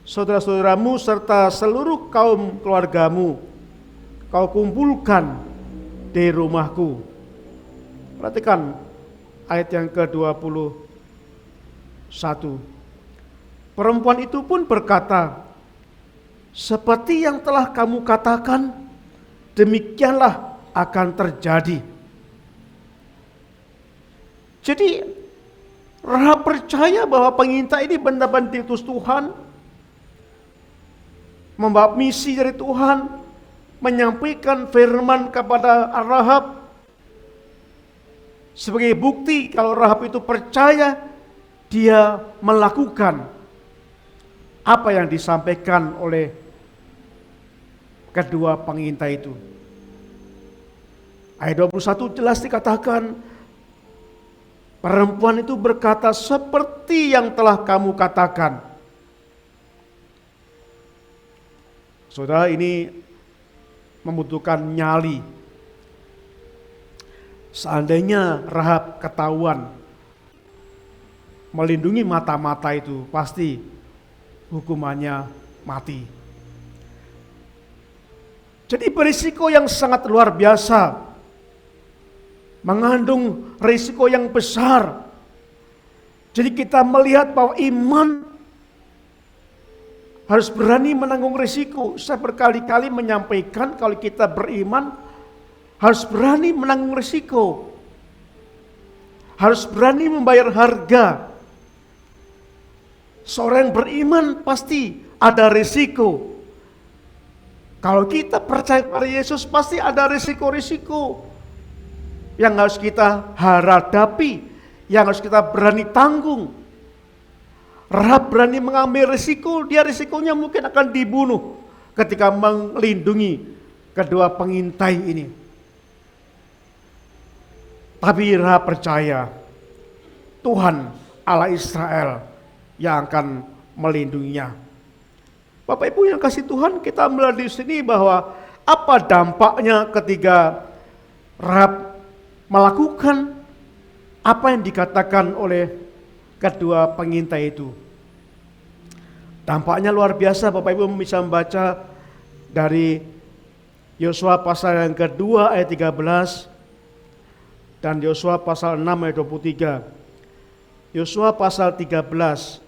saudara-saudaramu serta seluruh kaum keluargamu kau kumpulkan di rumahku. Perhatikan ayat yang ke-21. Perempuan itu pun berkata, seperti yang telah kamu katakan, demikianlah akan terjadi. Jadi Rahab percaya bahwa pengintai ini benar-benar diutus Tuhan, membawa misi dari Tuhan, menyampaikan firman kepada Rahab. Sebagai bukti kalau Rahab itu percaya, dia melakukan apa yang disampaikan oleh kedua pengintai itu. Ayat 21 jelas dikatakan, perempuan itu berkata seperti yang telah kamu katakan. Saudara, ini membutuhkan nyali. Seandainya Rahab ketahuan melindungi mata-mata itu, pasti hukumannya mati. Jadi berisiko yang sangat luar biasa, mengandung risiko yang besar. Jadi kita melihat bahwa iman harus berani menanggung risiko. Saya berkali-kali menyampaikan kalau kita beriman harus berani menanggung risiko, harus berani membayar harga. Seorang yang beriman pasti ada risiko. Kalau kita percaya pada Yesus pasti ada risiko-risiko yang harus kita hadapi, yang harus kita berani tanggung. Rahab berani mengambil risiko, dia risikonya mungkin akan dibunuh ketika melindungi kedua pengintai ini. Tapi Rahab percaya Tuhan Allah Israel yang akan melindunginya. Bapak Ibu yang kasih Tuhan, kita melihat di sini bahwa apa dampaknya ketika Rahab melakukan apa yang dikatakan oleh kedua pengintai itu. Dampaknya luar biasa. Bapak Ibu bisa membaca dari Yosua pasal yang kedua ayat 13 dan Yosua pasal 6 ayat 23. Yosua pasal 13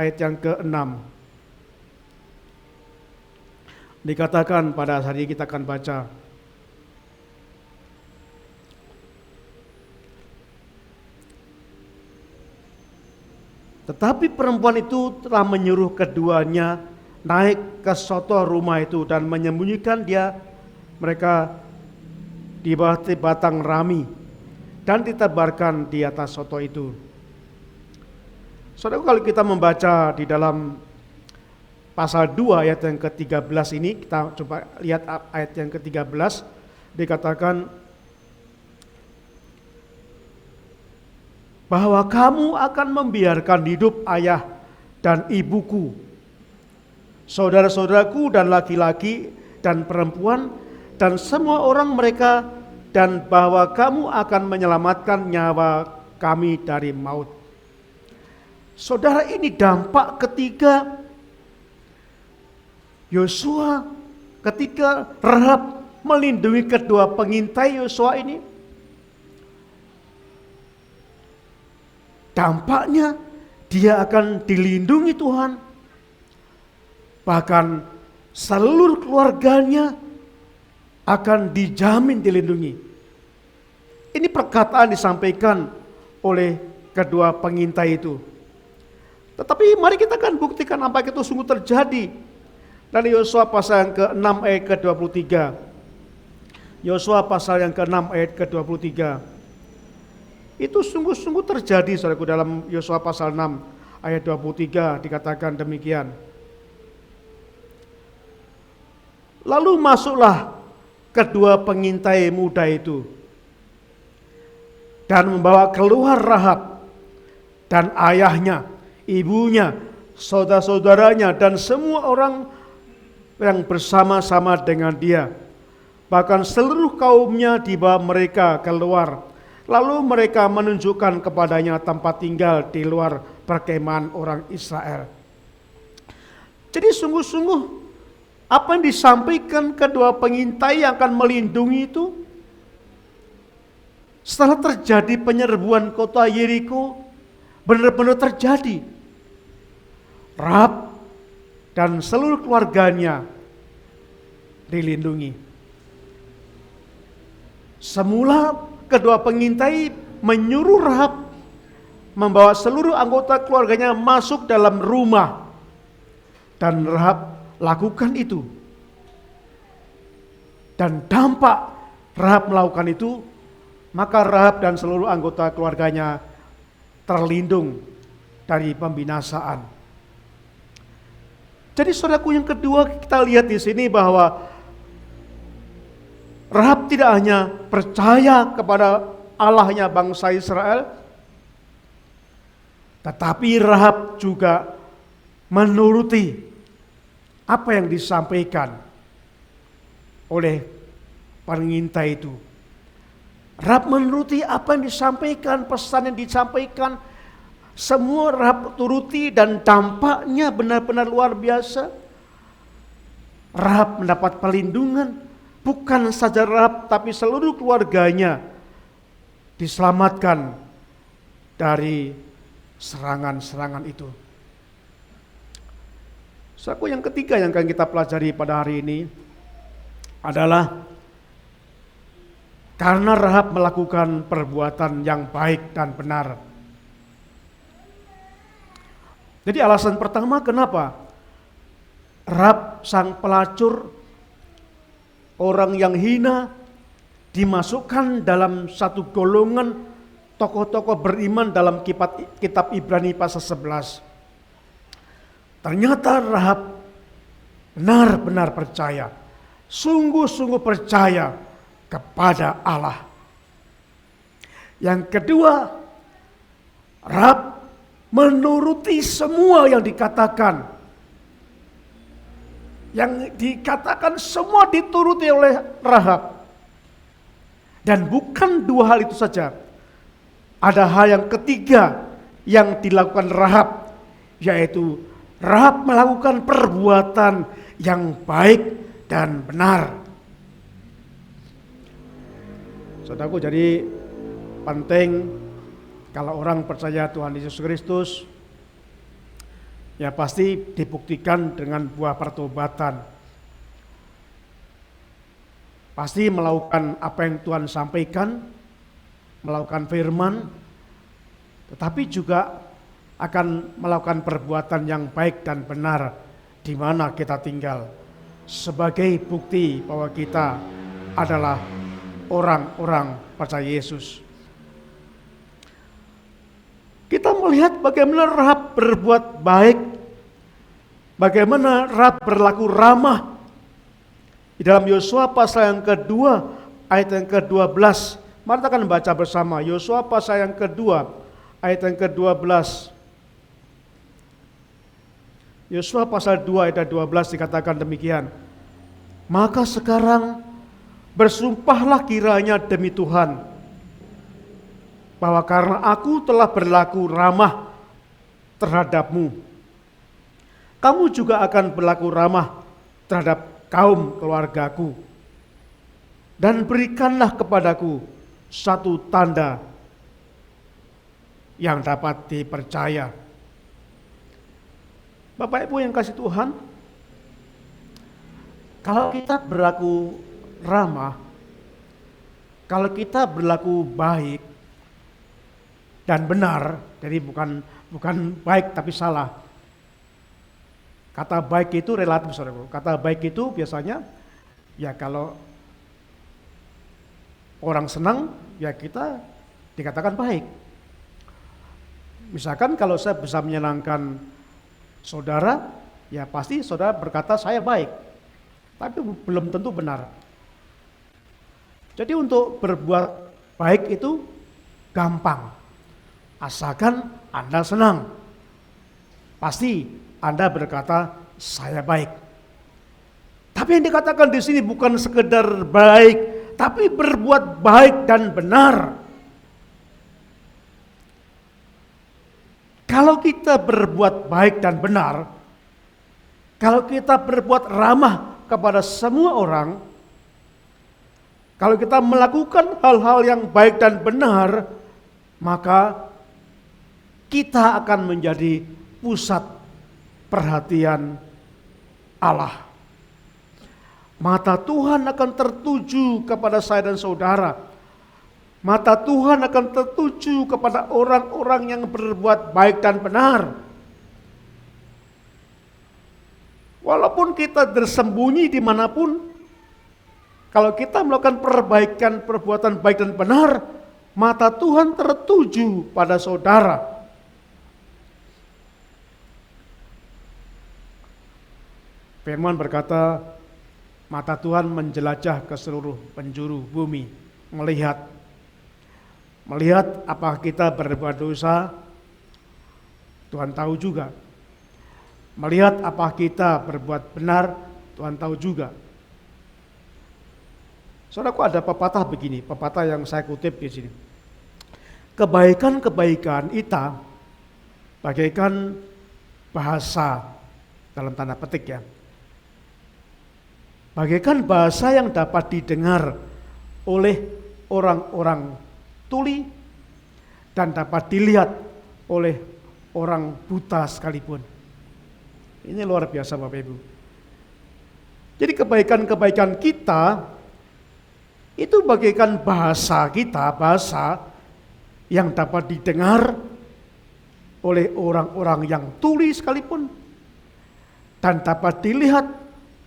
ayat yang ke-6. Dikatakan pada hari ini kita akan baca. Tetapi perempuan itu telah menyuruh keduanya naik ke soto rumah itu dan menyembunyikan mereka di bawah batang rami dan ditebarkan di atas soto itu. Saudara, kalau kita membaca di dalam pasal 2 ayat yang ke-13 ini, kita coba lihat ayat yang ke-13, dikatakan bahwa kamu akan membiarkan hidup ayah dan ibuku, saudara-saudaraku dan laki-laki dan perempuan dan semua orang mereka, dan bahwa kamu akan menyelamatkan nyawa kami dari maut. Saudara, ini dampak ketika Yosua, ketika Rahab melindungi kedua pengintai Yosua ini. Dampaknya dia akan dilindungi Tuhan. Bahkan seluruh keluarganya akan dijamin dilindungi. Ini perkataan disampaikan oleh kedua pengintai itu. Tetapi mari kita akan buktikan apa itu sungguh terjadi. Dari Yosua pasal yang ke-6 ayat ke-23. Yosua pasal yang ke-6 ayat ke-23. Itu sungguh-sungguh terjadi saudaraku dalam Yosua pasal 6 ayat 23 dikatakan demikian. Lalu masuklah kedua pengintai muda itu dan membawa keluar Rahab dan ayahnya, ibunya, saudara-saudaranya dan semua orang yang bersama-sama dengan dia. Bahkan seluruh kaumnya dibawa mereka keluar. Lalu mereka menunjukkan kepadanya tempat tinggal di luar perkemahan orang Israel. Jadi sungguh-sungguh apa yang disampaikan kedua pengintai yang akan melindungi itu, setelah terjadi penyerbuan kota Yeriko, benar-benar terjadi. Rahab dan seluruh keluarganya dilindungi. Semula kedua pengintai menyuruh Rahab membawa seluruh anggota keluarganya masuk dalam rumah. Dan Rahab lakukan itu. Dan dampak Rahab melakukan itu, maka Rahab dan seluruh anggota keluarganya terlindung dari pembinasaan. Jadi saudaraku, yang kedua kita lihat di sini bahwa Rahab tidak hanya percaya kepada Allahnya bangsa Israel, tetapi Rahab juga menuruti apa yang disampaikan oleh pengintai itu. Rahab menuruti apa yang disampaikan, pesan yang disampaikan. Semua Rahab turuti dan dampaknya benar-benar luar biasa. Rahab mendapat perlindungan, bukan saja Rahab tapi seluruh keluarganya diselamatkan dari serangan-serangan itu. Saku yang ketiga yang akan kita pelajari pada hari ini adalah karena Rahab melakukan perbuatan yang baik dan benar. Jadi alasan pertama kenapa Rahab sang pelacur, orang yang hina, dimasukkan dalam satu golongan tokoh-tokoh beriman dalam kitab Ibrani pasal 11. Ternyata Rahab benar-benar percaya, sungguh-sungguh percaya kepada Allah. Yang kedua, Rahab menuruti semua yang dikatakan. Yang dikatakan semua dituruti oleh Rahab. Dan bukan dua hal itu saja. Ada hal yang ketiga yang dilakukan Rahab, yaitu Rahab melakukan perbuatan yang baik dan benar. Saudaraku, jadi penting kalau orang percaya Tuhan Yesus Kristus, ya pasti dibuktikan dengan buah pertobatan. Pasti melakukan apa yang Tuhan sampaikan, melakukan firman, tetapi juga akan melakukan perbuatan yang baik dan benar di mana kita tinggal, sebagai bukti bahwa kita adalah orang-orang percaya Yesus. Kita melihat bagaimana Rahab berbuat baik, bagaimana Rahab berlaku ramah. Di dalam Yosua pasal yang kedua, ayat yang ke-12. Mari kita akan baca bersama Yosua pasal yang kedua, ayat yang ke-12. Yosua pasal 2 ayat 12 dikatakan demikian. Maka sekarang bersumpahlah kiranya demi Tuhan, bahwa karena aku telah berlaku ramah terhadapmu, kamu juga akan berlaku ramah terhadap kaum keluargaku. Dan berikanlah kepadaku satu tanda yang dapat dipercaya. Bapak Ibu yang kasih Tuhan, kalau kita berlaku ramah, kalau kita berlaku baik dan benar, jadi bukan baik tapi salah. Kata baik itu relatif, saudara. Kata baik itu biasanya ya kalau orang senang ya kita dikatakan baik. Misalkan kalau saya bisa menyenangkan saudara, ya pasti saudara berkata saya baik. Tapi belum tentu benar. Jadi untuk berbuat baik itu gampang. Asalkan Anda senang. Pasti Anda berkata saya baik. Tapi yang dikatakan di sini bukan sekedar baik, tapi berbuat baik dan benar. Kalau kita berbuat baik dan benar, kalau kita berbuat ramah kepada semua orang, kalau kita melakukan hal-hal yang baik dan benar, maka kita akan menjadi pusat perhatian Allah. Mata Tuhan akan tertuju kepada saya dan saudara. Mata Tuhan akan tertuju kepada orang-orang yang berbuat baik dan benar. Walaupun kita bersembunyi dimanapun, kalau kita melakukan perbaikan, perbuatan baik dan benar, mata Tuhan tertuju pada saudara. Firman berkata, mata Tuhan menjelajah ke seluruh penjuru bumi, melihat apakah kita berbuat dosa, Tuhan tahu juga. Melihat apakah kita berbuat benar, Tuhan tahu juga. Saudaraku, ada pepatah begini, pepatah yang saya kutip di sini. Kebaikan-kebaikan kita bagaikan bahasa dalam tanda petik ya. Bagaikan bahasa yang dapat didengar oleh orang-orang tuli dan dapat dilihat oleh orang buta sekalipun. Ini luar biasa Bapak Ibu. Jadi kebaikan-kebaikan kita itu bagaikan bahasa kita, bahasa yang dapat didengar oleh orang-orang yang tuli sekalipun dan dapat dilihat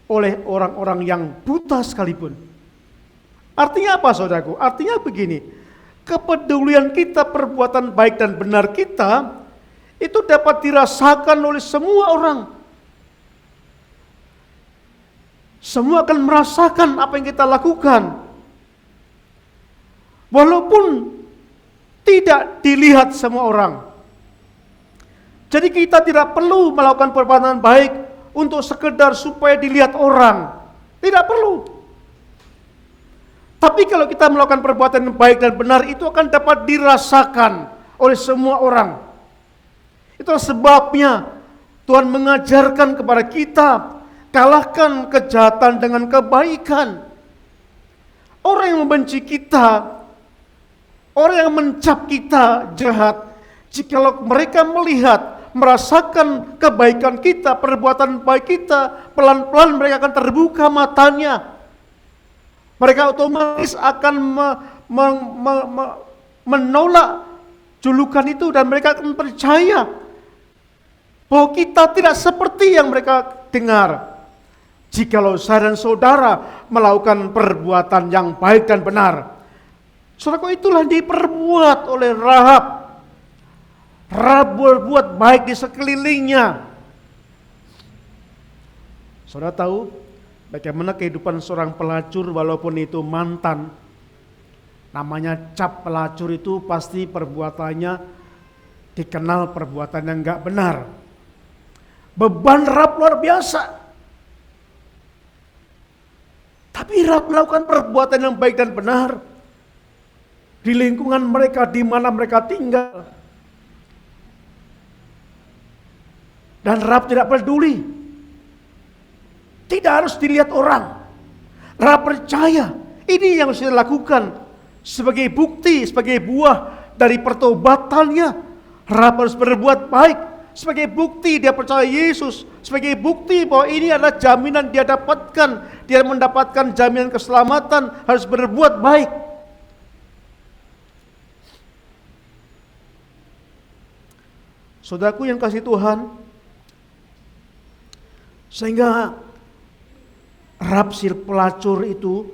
oleh orang-orang yang buta sekalipun. Artinya apa saudaraku? Artinya begini, kepedulian kita, perbuatan baik dan benar kita itu dapat dirasakan oleh semua orang. Semua akan merasakan apa yang kita lakukan. Walaupun tidak dilihat semua orang. Jadi kita tidak perlu melakukan perbuatan baik untuk sekedar supaya dilihat orang. Tidak perlu. Tapi kalau kita melakukan perbuatan yang baik dan benar, itu akan dapat dirasakan oleh semua orang. Itulah sebabnya Tuhan mengajarkan kepada kita, kalahkan kejahatan dengan kebaikan. Orang yang membenci kita, orang yang mencap kita jahat, jikalau mereka melihat, merasakan kebaikan kita, perbuatan baik kita, pelan-pelan mereka akan terbuka matanya. Mereka otomatis akan menolak julukan itu dan mereka akan percaya bahwa kita tidak seperti yang mereka dengar. Jikalau saya dan saudara melakukan perbuatan yang baik dan benar, saudaraku, itulah diperbuat oleh Rahab. Rahab berbuat baik di sekelilingnya. Saudara tahu bagaimana kehidupan seorang pelacur walaupun itu mantan. Namanya cap pelacur itu pasti perbuatannya dikenal perbuatan yang enggak benar. Beban Rahab luar biasa. Tapi Rahab melakukan perbuatan yang baik dan benar di lingkungan mereka, di mana mereka tinggal. Dan Rahab tidak peduli. Tidak harus dilihat orang. Rahab percaya ini yang harus dilakukan sebagai bukti, sebagai buah dari pertobatannya. Rahab harus berbuat baik sebagai bukti dia percaya Yesus, sebagai bukti bahwa ini adalah jaminan dia dapatkan. Dia mendapatkan jaminan keselamatan, harus berbuat baik. Saudaraku yang kasih Tuhan, sehingga Rahab si pelacur itu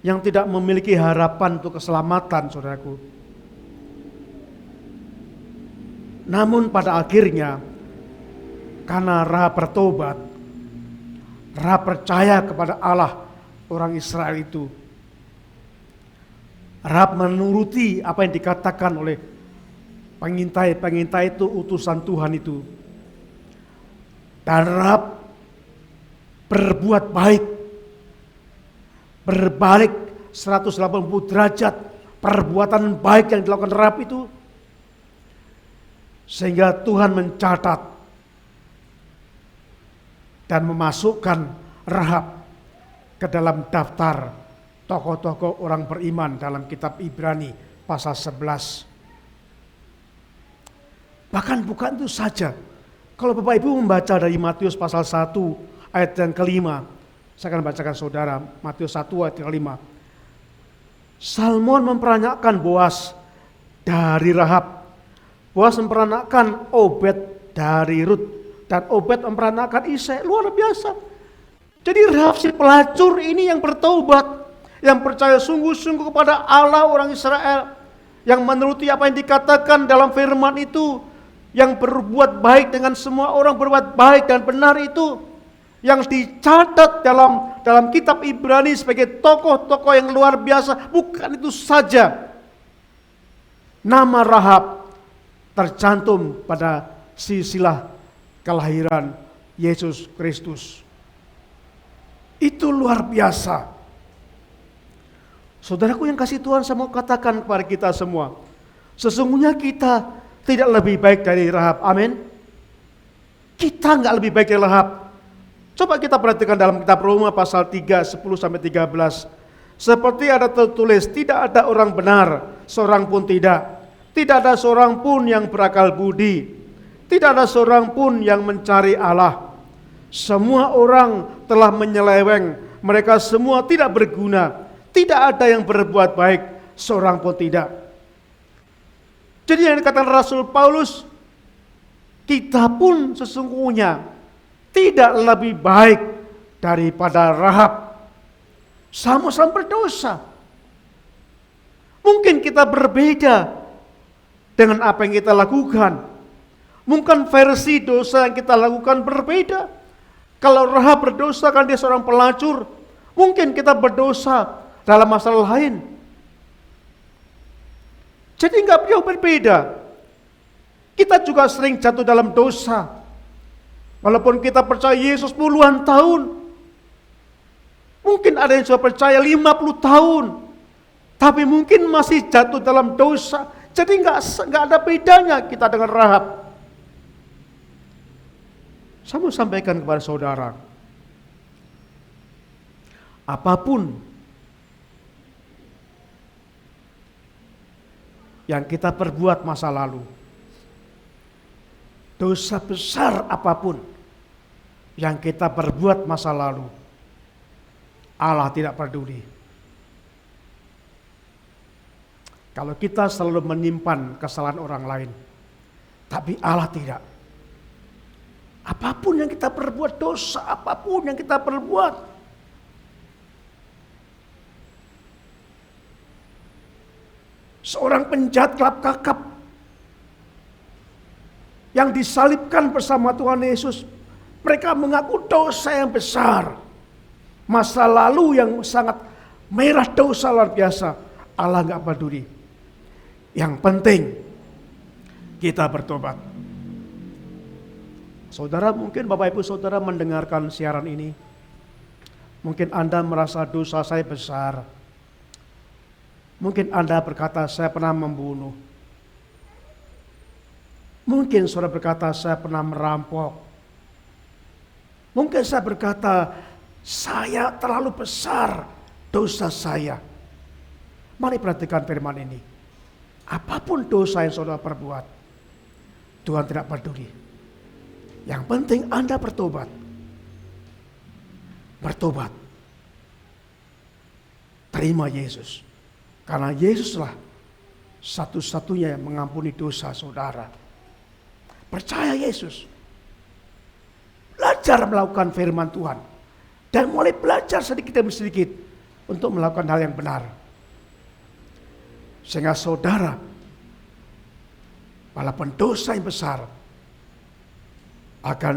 yang tidak memiliki harapan untuk keselamatan, saudaraku. Namun pada akhirnya, karena Rahab bertobat, Rahab percaya kepada Allah orang Israel itu. Rahab menuruti apa yang dikatakan oleh pengintai-pengintai itu, utusan Tuhan itu. Dan Rahab berbuat baik, berbalik 180 derajat perbuatan baik yang dilakukan Rahab itu, sehingga Tuhan mencatat dan memasukkan Rahab ke dalam daftar tokoh-tokoh orang beriman dalam kitab Ibrani pasal 11. Bahkan bukan itu saja. Kalau Bapak Ibu membaca dari Matius pasal 1 ayat yang kelima, saya akan bacakan saudara, Matius 1 ayat yang kelima. Salmon memperanakkan Boas dari Rahab. Boas memperanakkan Obed dari Rut. Dan Obed memperanakkan Isai. Luar biasa. Jadi Rahab si pelacur ini yang bertobat, yang percaya sungguh-sungguh kepada Allah orang Israel, yang menuruti apa yang dikatakan dalam firman itu, yang berbuat baik dengan semua orang, berbuat baik dan benar itu, yang dicatat dalam kitab Ibrani sebagai tokoh-tokoh yang luar biasa. Bukan itu saja, nama Rahab tercantum pada silsilah kelahiran Yesus Kristus. Itu luar biasa. Saudaraku yang kasih Tuhan, saya mau katakan kepada kita semua, sesungguhnya kita tidak lebih baik dari Rahab. Amin. Kita nggak lebih baik dari Rahab. Coba kita perhatikan dalam kitab Roma pasal 3, 10-13. Seperti ada tertulis, tidak ada orang benar, seorang pun tidak. Tidak ada seorang pun yang berakal budi. Tidak ada seorang pun yang mencari Allah. Semua orang telah menyeleweng, mereka semua tidak berguna. Tidak ada yang berbuat baik, seorang pun tidak. Jadi yang dikatakan Rasul Paulus, kita pun sesungguhnya tidak lebih baik daripada Rahab. Sama-sama berdosa. Mungkin kita berbeda dengan apa yang kita lakukan. Mungkin versi dosa yang kita lakukan berbeda. Kalau Rahab berdosa kan dia seorang pelacur. Mungkin kita berdosa dalam masalah lain. Jadi nggak jauh berbeda. Kita juga sering jatuh dalam dosa. Walaupun kita percaya Yesus puluhan tahun. Mungkin ada yang sudah percaya 50 tahun. Tapi mungkin masih jatuh dalam dosa. Jadi nggak ada bedanya kita dengan Rahab. Saya mau sampaikan kepada saudara. Apapun yang kita perbuat masa lalu, dosa besar apapun yang kita perbuat masa lalu, Allah tidak peduli. Kalau kita selalu menyimpan kesalahan orang lain, tapi Allah tidak. Apapun yang kita perbuat, dosa apapun yang kita perbuat, seorang penjahat gelap kakap yang disalibkan bersama Tuhan Yesus, mereka mengaku dosa yang besar, masa lalu yang sangat merah, dosa luar biasa. Allah nggak peduli. Yang penting kita bertobat. Saudara, mungkin Bapak Ibu Saudara mendengarkan siaran ini, mungkin Anda merasa dosa saya besar. Mungkin Anda berkata, saya pernah membunuh. Mungkin saudara berkata, saya pernah merampok. Mungkin saya berkata, saya terlalu besar dosa saya. Mari perhatikan firman ini. Apapun dosa yang saudara perbuat, Tuhan tidak peduli. Yang penting Anda bertobat. Bertobat. Terima Yesus. Karena Yesuslah satu-satunya yang mengampuni dosa saudara. Percaya Yesus. Belajar melakukan firman Tuhan. Dan mulai belajar sedikit demi sedikit untuk melakukan hal yang benar. Sehingga saudara walaupun dosa yang besar akan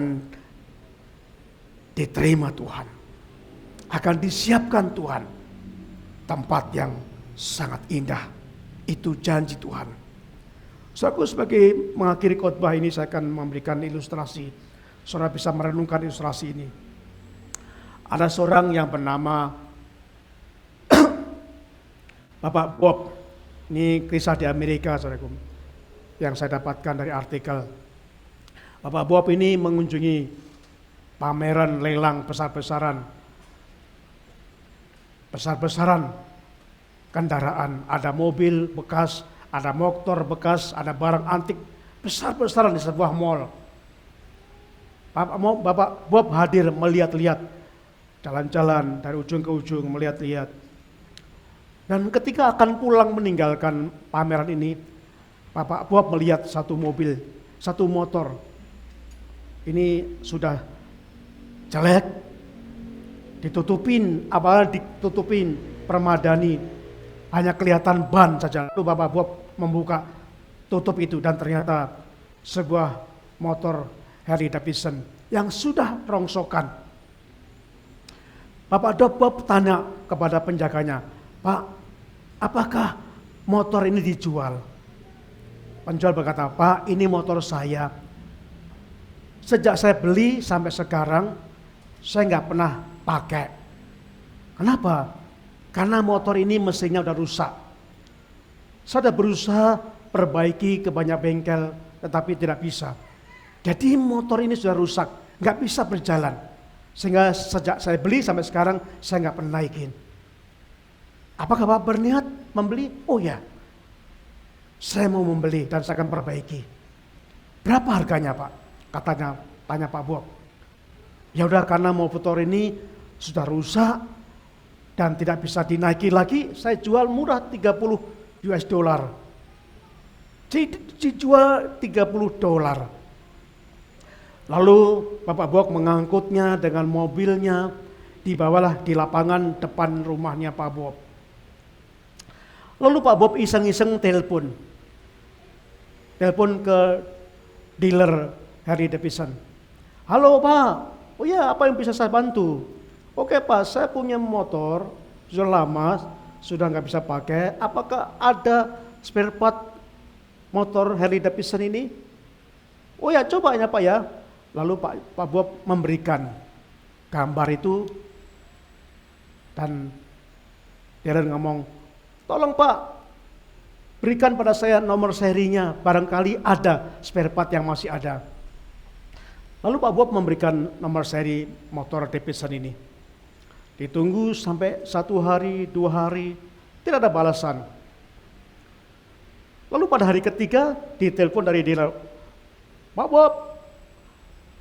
diterima Tuhan, akan disiapkan Tuhan tempat yang sangat indah. Itu janji Tuhan. Saudaraku, sebagai mengakhiri khotbah ini saya akan memberikan ilustrasi. Saudara bisa merenungkan ilustrasi ini. Ada seorang yang bernama Bapak Bob. Ini kisah di Amerika, saudaraku, yang saya dapatkan dari artikel. Bapak Bob ini mengunjungi pameran lelang besar-besaran kendaraan. Ada mobil bekas, ada motor bekas, ada barang antik besar-besaran di sebuah mall. Bapak Bob hadir melihat-lihat, jalan-jalan dari ujung ke ujung melihat-lihat. Dan ketika akan pulang meninggalkan pameran ini, Bapak Bob melihat satu mobil, satu motor. Ini sudah jelek, ditutupin permadani, hanya kelihatan ban saja. Lalu Bapak Bob membuka tutup itu dan ternyata sebuah motor Harley Davidson yang sudah rongsokan. Bapak Bob tanya kepada penjaganya, "Pak, apakah motor ini dijual?" Penjual berkata, "Pak, ini motor saya. Sejak saya beli sampai sekarang, saya nggak pernah pakai." Kenapa? Karena motor ini mesinnya udah rusak. Saya sudah berusaha perbaiki ke banyak bengkel, tetapi tidak bisa. Jadi motor ini sudah rusak, nggak bisa berjalan. Sehingga sejak saya beli sampai sekarang, saya nggak pernah naikin. Apakah Bapak berniat membeli? Oh ya, saya mau membeli dan saya akan perbaiki. Berapa harganya, Pak? Tanya Pak Bob. Ya udah, karena motor ini sudah rusak dan tidak bisa dinaiki lagi, saya jual murah $30. Dijual $30. Lalu Bapak Bob mengangkutnya dengan mobilnya, dibawalah di lapangan depan rumahnya Pak Bob. Lalu Pak Bob iseng-iseng telepon ke dealer Harley Davidson. "Halo Pak, oh ya, apa yang bisa saya bantu?" "Oke Pak, saya punya motor, sudah lama, sudah nggak bisa pakai. Apakah ada spare part motor Harley Davidson ini?" "Oh ya, coba ya Pak ya." Lalu Pak Bob memberikan gambar itu dan dealer ngomong, "Tolong Pak, berikan pada saya nomor serinya, barangkali ada spare part yang masih ada." Lalu Pak Bob memberikan nomor seri motor Davidson ini. Ditunggu sampai 1 hari, 2 hari, tidak ada balasan. Lalu pada hari ketiga ditelepon dari dealer, "Pak Bob,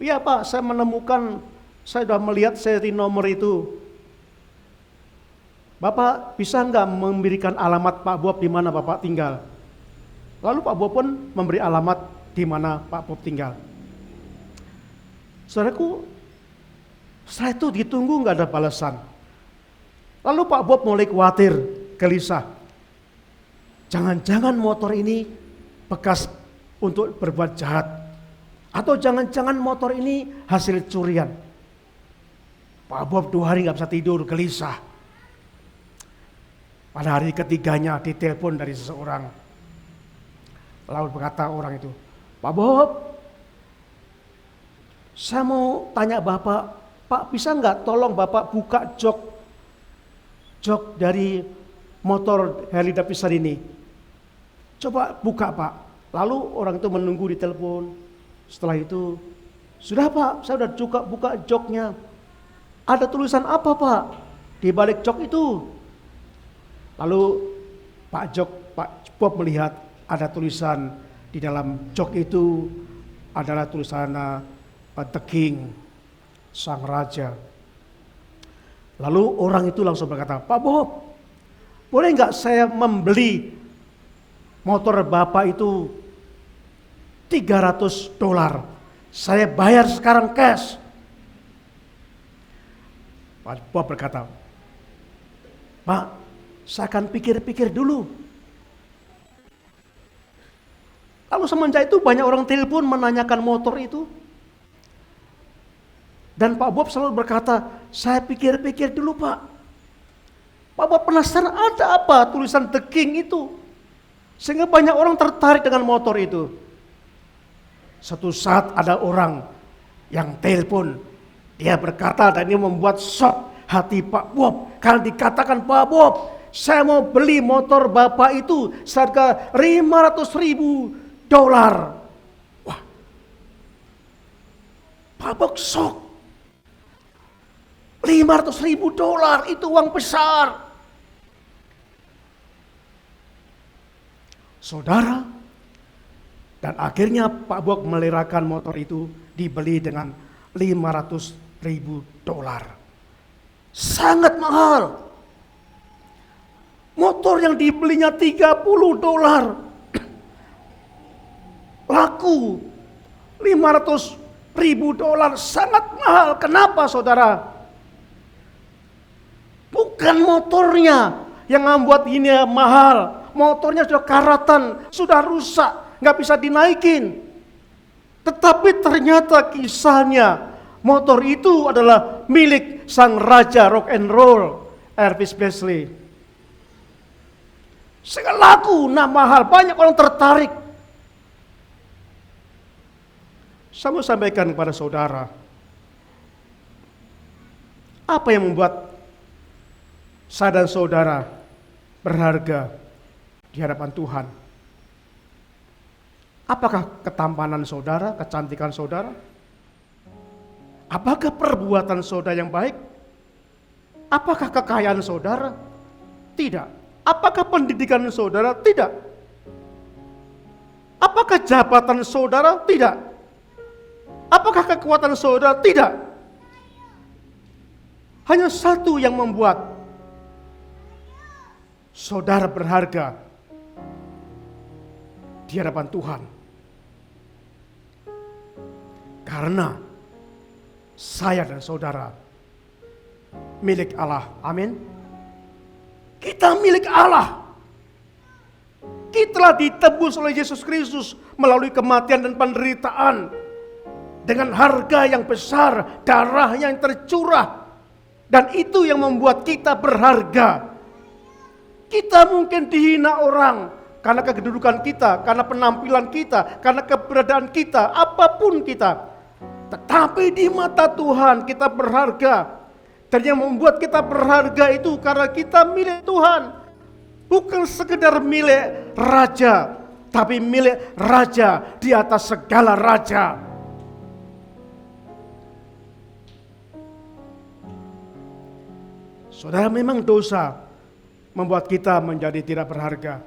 iya Pak, saya menemukan, saya sudah melihat seri nomor itu. Bapak bisa nggak memberikan alamat Pak Bob di mana Bapak tinggal?" Lalu Pak Bob pun memberi alamat di mana Pak Bob tinggal. Saudaraku, setelah itu ditunggu nggak ada balasan. Lalu Pak Bob mulai khawatir, gelisah. Jangan-jangan motor ini bekas untuk berbuat jahat. Atau jangan-jangan motor ini hasil curian. Pak Bob 2 hari nggak bisa tidur, gelisah. Pada hari ketiganya ditelepon dari seseorang. Lalu berkata orang itu, "Pak Bob, saya mau tanya Bapak, Pak bisa nggak tolong Bapak buka jok dari motor Harley Davidson ini? Coba buka Pak." Lalu orang itu menunggu di telepon. Setelah itu, "Sudah Pak, saya sudah juga buka joknya. Ada tulisan apa Pak di balik jok itu?" Lalu Pak Bob melihat ada tulisan di dalam jok itu adalah tulisan The King, Sang Raja. Lalu orang itu langsung berkata, "Pak Bob, boleh nggak saya membeli motor Bapak itu $300? Saya bayar sekarang cash." Pak Bob berkata, "Pak, saya akan pikir-pikir dulu." Lalu semenjak itu banyak orang telepon menanyakan motor itu. Dan Pak Bob selalu berkata, saya pikir-pikir dulu Pak. Pak Bob penasaran ada apa tulisan The King itu. Sehingga banyak orang tertarik dengan motor itu. Suatu saat ada orang yang telepon. Dia berkata dan ini membuat shock hati Pak Bob. Karena dikatakan Pak Bob, saya mau beli motor Bapak itu seharga $500.000. Wah, Pak Bob shock. $500.000 itu uang besar. Saudara, dan akhirnya Pak Bob melirakan motor itu dibeli dengan $500.000. Sangat mahal. Motor yang dibelinya $30 laku $500.000, sangat mahal. Kenapa saudara? Bukan motornya yang membuat ini mahal. Motornya sudah karatan, sudah rusak, nggak bisa dinaikin. Tetapi ternyata kisahnya, motor itu adalah milik sang raja rock and roll, Elvis Presley. Sehingga laku, mahal, banyak orang tertarik. Saya mau sampaikan kepada saudara, apa yang membuat saya dan saudara berharga di hadapan Tuhan? Apakah ketampanan saudara, kecantikan saudara? Apakah perbuatan saudara yang baik? Apakah kekayaan saudara? Tidak. Apakah pendidikan saudara? Tidak. Apakah jabatan saudara? Tidak. Apakah kekuatan saudara? Tidak. Hanya satu yang membuat saudara berharga di hadapan Tuhan. Karena saya dan saudara milik Allah. Amin. Kita milik Allah. Kita telah ditebus oleh Yesus Kristus melalui kematian dan penderitaan dengan harga yang besar, darah yang tercurah. Dan itu yang membuat kita berharga. Kita mungkin dihina orang karena kedudukan kita, karena penampilan kita, karena keberadaan kita, apapun kita. Tetapi di mata Tuhan kita berharga. Dan yang membuat kita berharga itu karena kita milik Tuhan. Bukan sekedar milik raja, tapi milik raja di atas segala raja. Saudara, memang dosa membuat kita menjadi tidak berharga.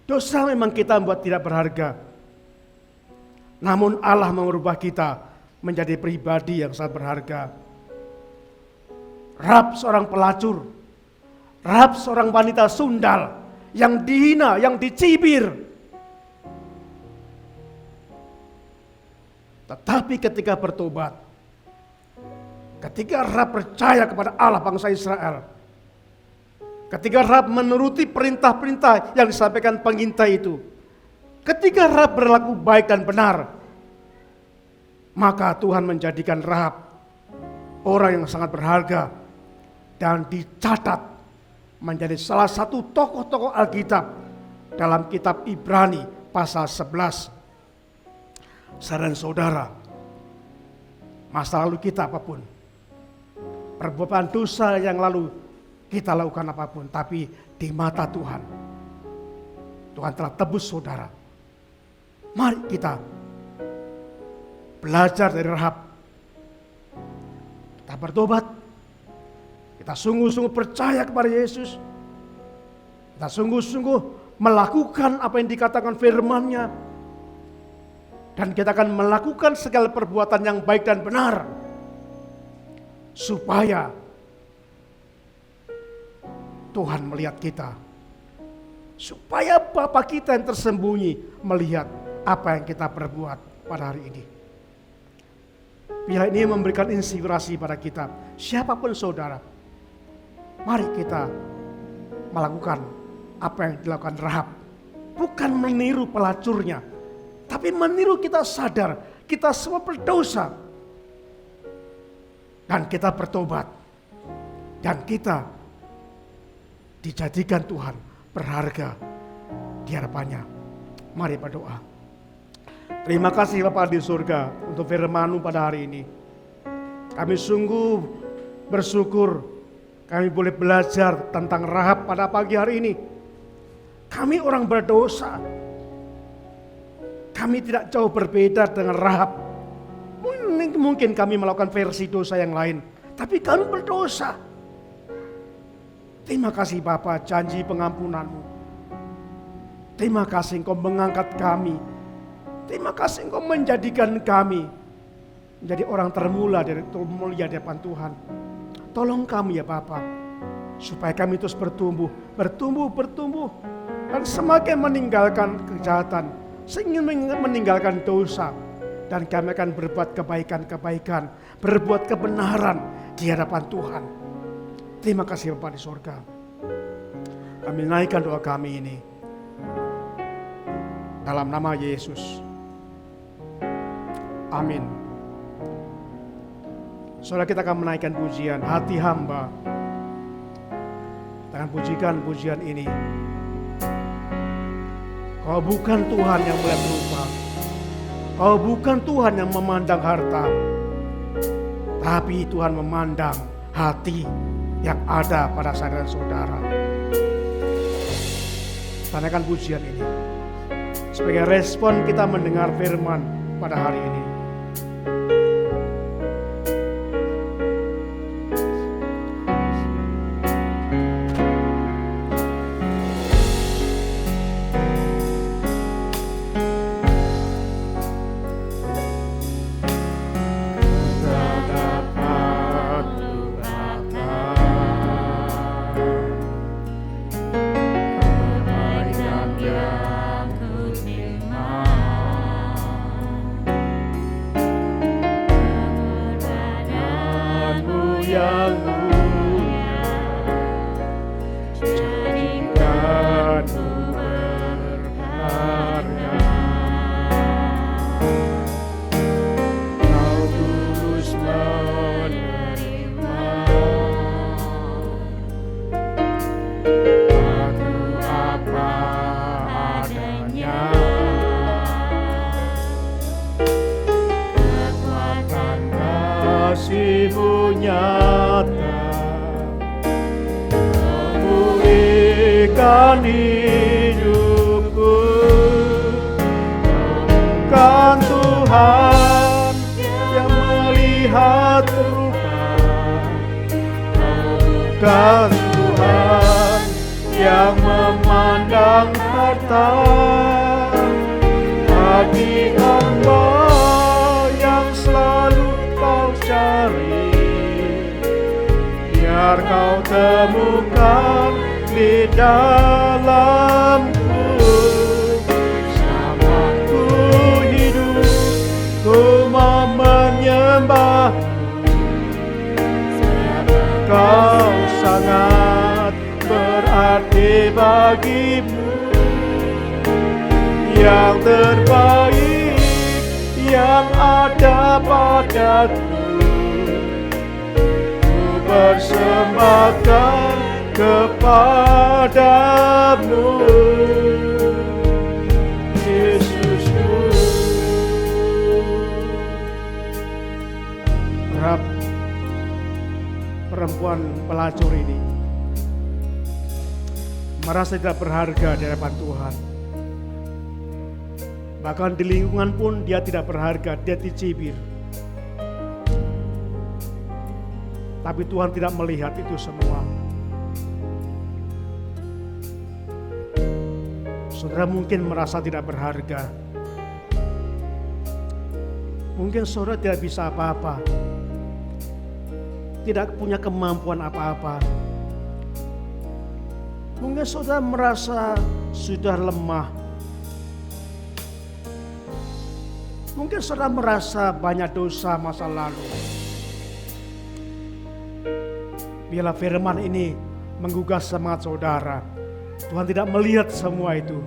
Dosa memang kita membuat tidak berharga. Namun Allah merubah kita menjadi pribadi yang sangat berharga. Rahab seorang pelacur, Rahab seorang wanita sundal yang dihina, yang dicibir. Tetapi ketika bertobat, ketika Rahab percaya kepada Allah bangsa Israel, ketika Rahab menuruti perintah-perintah yang disampaikan pengintai itu, ketika Rahab berlaku baik dan benar, maka Tuhan menjadikan Rahab orang yang sangat berharga dan dicatat menjadi salah satu tokoh-tokoh Alkitab dalam kitab Ibrani pasal 11. Saudara dan saudara, masa lalu kita apapun, perbuatan dosa yang lalu kita lakukan apapun, tapi di mata Tuhan, Tuhan telah tebus saudara. Mari kita belajar dari Rahab. Kita bertobat. Kita sungguh-sungguh percaya kepada Yesus. Kita sungguh-sungguh melakukan apa yang dikatakan firman-Nya. Dan kita akan melakukan segala perbuatan yang baik dan benar. Supaya Tuhan melihat kita. Supaya Bapa kita yang tersembunyi melihat apa yang kita perbuat pada hari ini. Bila ini memberikan inspirasi pada kita, siapapun saudara, mari kita melakukan apa yang dilakukan Rahab. Bukan meniru pelacurnya, tapi meniru kita sadar kita semua berdosa. Dan kita bertobat. Dan kita dijadikan Tuhan berharga di hadapannya. Mari berdoa. Terima kasih Bapa di surga untuk firman-Mu pada hari ini. Kami sungguh bersyukur kami boleh belajar tentang Rahab pada pagi hari ini. Kami orang berdosa. Kami tidak jauh berbeda dengan Rahab. Mungkin kami melakukan versi dosa yang lain, tapi kami berdosa. Terima kasih Bapa, janji pengampunan-Mu. Terima kasih Engkau mengangkat kami. Terima kasih Engkau menjadikan kami menjadi orang termulia di hadapan Tuhan. Tolong kami ya Bapa, supaya kami terus bertumbuh. Dan semakin meninggalkan kejahatan, sehingga meninggalkan dosa. Dan kami akan berbuat kebaikan-kebaikan, berbuat kebenaran di hadapan Tuhan. Terima kasih Bapa di surga. Kami naikkan doa kami ini dalam nama Yesus. Amin. Saudara, kita akan menaikkan pujian hati hamba. Kita akan pujikan pujian ini. Kau bukan Tuhan yang melihat rupa. Kau bukan Tuhan yang memandang harta. Tapi Tuhan memandang hati yang ada pada saudara-saudara. Tanakan pujian ini sebagai respon kita mendengar firman pada hari ini. Memulihkan hidupku, bukan Tuhan yang melihat rupa, bukan Tuhan yang memandang harta, tapi hamba yang selalu kau cari. Biar kau temukan di dalamku, selama ku hidup, ku mau menyembahmu. Kau sangat berarti bagimu, yang terbaik yang ada padaku. Persembahkan kepadamu, Yesusku. Rahab, perempuan pelacur ini, merasa tidak berharga di hadapan Tuhan. Bahkan di lingkungan pun dia tidak berharga, dia dicibir. Tapi Tuhan tidak melihat itu semua. Saudara mungkin merasa tidak berharga. Mungkin saudara tidak bisa apa-apa. Tidak punya kemampuan apa-apa. Mungkin saudara merasa sudah lemah. Mungkin saudara merasa banyak dosa masa lalu. Biarlah firman ini menggugah semangat saudara. Tuhan tidak melihat semua itu.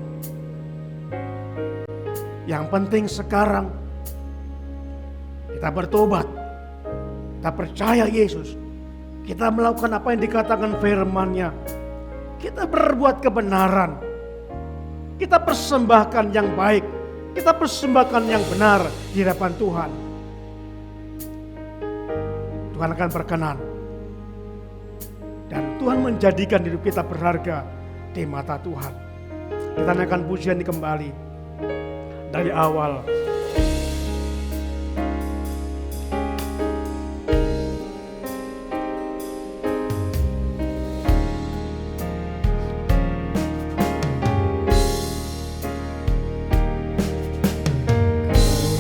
Yang penting sekarang kita bertobat, kita percaya Yesus, kita melakukan apa yang dikatakan firman-Nya, kita berbuat kebenaran, kita persembahkan yang baik, kita persembahkan yang benar di hadapan Tuhan. Tuhan akan berkenan dan Tuhan menjadikan hidup kita berharga di mata Tuhan. Kita naikkan pujian ini kembali dari awal.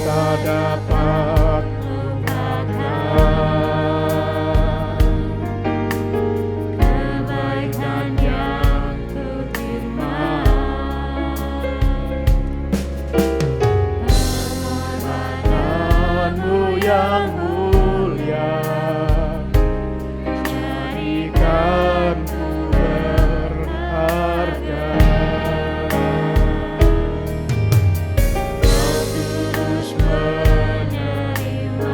Kita dapat Kebaikan yang ku terima, perbuatanmu yang mulia, jadikanku berharga. Kau terus menerima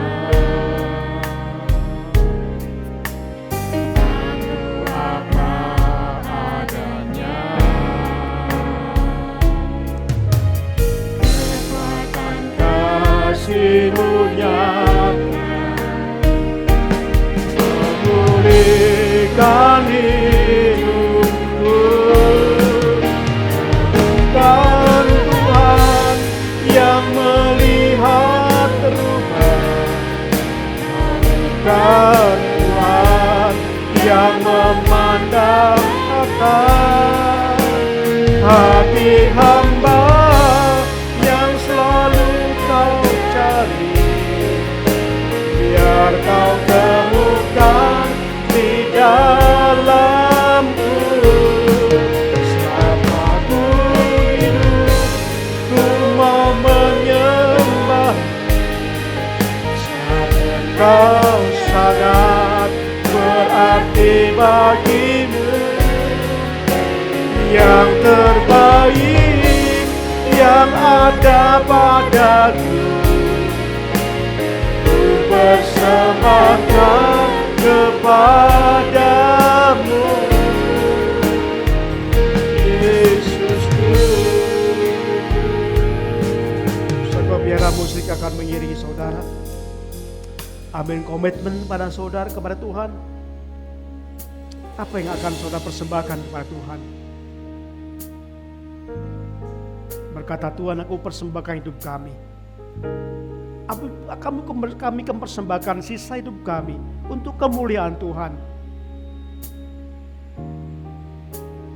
aku apa adanya. kekuatan Kasih-Mu nyata memulihkan hidupku. Bukan Tuhan yang melihat rumah, bukan Tuhan yang memandang atas hati hamba yang selalu Kau cari. Biar Kau temukan di dalamku. Selama ku hidup, ku mau menyembah. Sabda Kau sangat berarti bagimu. Yang terbaik yang ada padaku, ku persembahkan kepadamu, Yesusku. Saudara, biarlah musik akan mengiringi saudara. Amin. Komitmen pada saudara kepada Tuhan. Apa yang akan saudara persembahkan kepada Tuhan? Berkata Tuhan, aku persembahkan hidup kami. Kami akan persembahkan sisa hidup kami untuk kemuliaan Tuhan.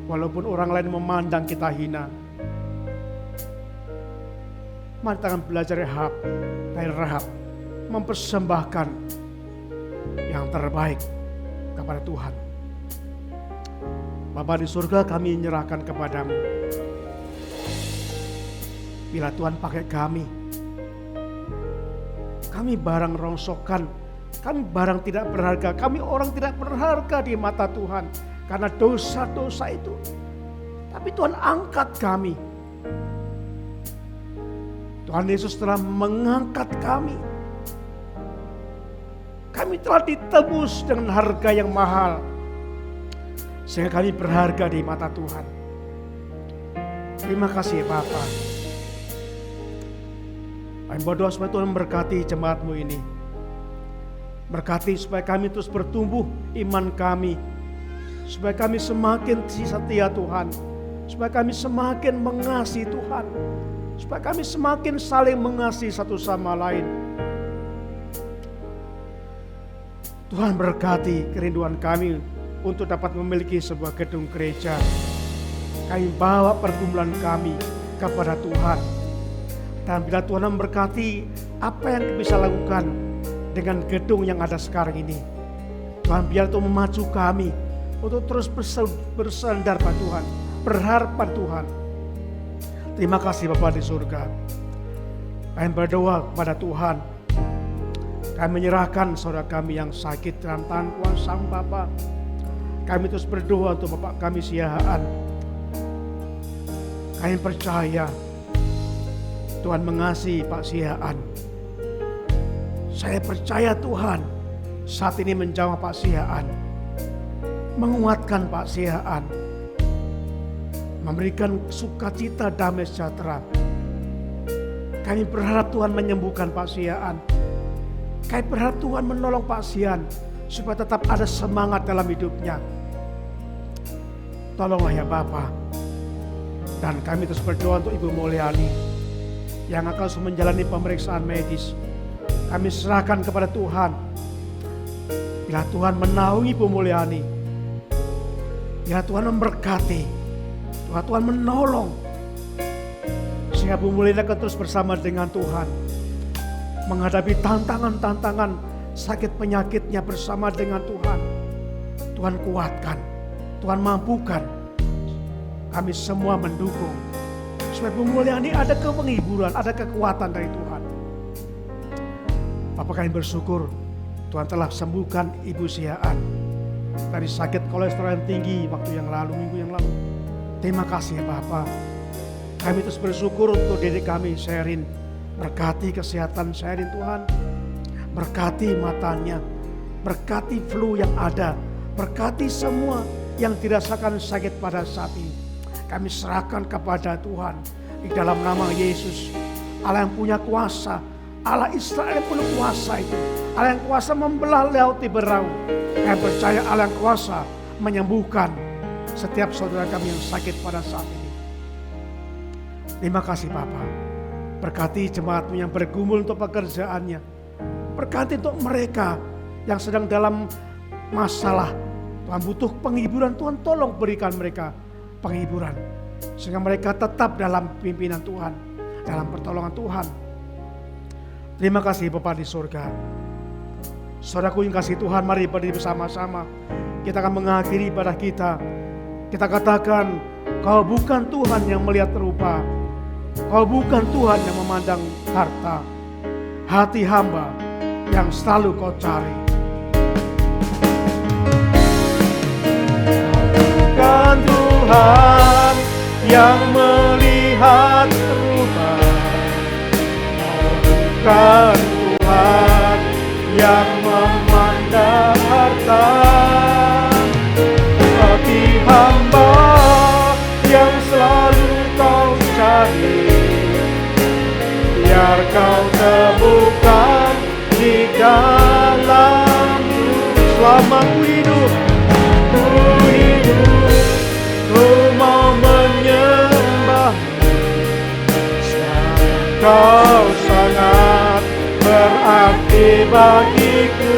Walaupun orang lain memandang kita hina, mari kita akan belajar dari Rahab, mempersembahkan yang terbaik kepada Tuhan. Bapa di surga, kami menyerahkan kepadamu. Bila Tuhan pakai kami barang rongsokan, kami barang tidak berharga, kami orang tidak berharga di mata Tuhan karena dosa-dosa itu. Tapi Tuhan angkat kami. Tuhan Yesus telah mengangkat kami. Kami telah ditebus dengan harga yang mahal, sehingga kami berharga di mata Tuhan. Terima kasih Bapa. Kami berdoa supaya Tuhan memberkati jemaat-Mu ini. Berkati supaya kami terus bertumbuh iman kami. Supaya kami semakin setia Tuhan. Supaya kami semakin mengasihi Tuhan. Supaya kami semakin saling mengasihi satu sama lain. Tuhan berkati kerinduan kami untuk dapat memiliki sebuah gedung gereja. Kami bawa pergumulan kami kepada Tuhan. Dan bila Tuhan memberkati apa yang bisa lakukan dengan gedung yang ada sekarang ini, Tuhan biar Tuhan memacu kami untuk terus bersandar pada Tuhan, berharap pada Tuhan. Terima kasih Bapa di surga. Kami berdoa kepada Tuhan. Kami menyerahkan saudara kami yang sakit dalam tangan Tuhan Sang Bapa. Kami terus berdoa untuk Bapak kami Siahaan. Kami percaya Tuhan mengasihi Pak Sihaan. Saya percaya Tuhan saat ini menjamah Pak Sihaan, menguatkan Pak Sihaan, memberikan sukacita, damai sejahtera. Kami berharap Tuhan menyembuhkan Pak Sihaan. Kami berharap Tuhan menolong Pak Sihaan supaya tetap ada semangat dalam hidupnya. Tolonglah ya Bapa. Dan kami terus berdoa untuk Ibu Mulyani yang akan menjalani pemeriksaan medis. Kami serahkan kepada Tuhan. Bila Tuhan menaungi Ibu Mulyani, bila Tuhan memberkati, bila Tuhan menolong, sehingga Ibu Mulyani akan terus bersama dengan Tuhan, menghadapi tantangan-tantangan sakit penyakitnya bersama dengan Tuhan. Tuhan kuatkan, Tuhan mampukan. Kami semua mendukung supaya Ibu Mulyani ada penghiburan, ada kekuatan dari Tuhan. Bapak, kami bersyukur Tuhan telah sembuhkan Ibu Sihaan dari sakit kolesterol yang tinggi waktu yang lalu, minggu yang lalu. Terima kasih ya Bapak. Kami terus bersyukur untuk diri kami, Sherin. Berkati kesehatan Sherin Tuhan. Berkati matanya. Berkati flu yang ada. Berkati semua yang dirasakan sakit pada saat ini. Kami serahkan kepada Tuhan di dalam nama Yesus. Allah yang punya kuasa, Allah Israel yang punya kuasa itu. Allah yang kuasa membelah laut di berau. Kami percaya Allah yang kuasa menyembuhkan setiap saudara kami yang sakit pada saat ini. Terima kasih Bapa. Berkati jemaat-Mu yang bergumul untuk pekerjaannya. Berkati untuk mereka yang sedang dalam masalah. Tuhan butuh penghiburan, Tuhan tolong berikan mereka penghiburan. Sehingga mereka tetap dalam pimpinan Tuhan, dalam pertolongan Tuhan. Terima kasih Bapa di surga. Saudaraku yang kasih Tuhan, mari berdiri bersama-sama. Kita akan mengakhiri ibadah kita. Kita katakan, Kau bukan Tuhan yang melihat rupa. Kau bukan Tuhan yang memandang harta. Hati hamba yang selalu Kau cari. Bukan Tuhan yang melihat rupa. Bukan Tuhan yang memandang harta. Hati hamba yang selalu Kau cari. Biar Kau temukan di dalam selama ku hidup. Ku mau menyembah. Kau sangat berarti bagiku.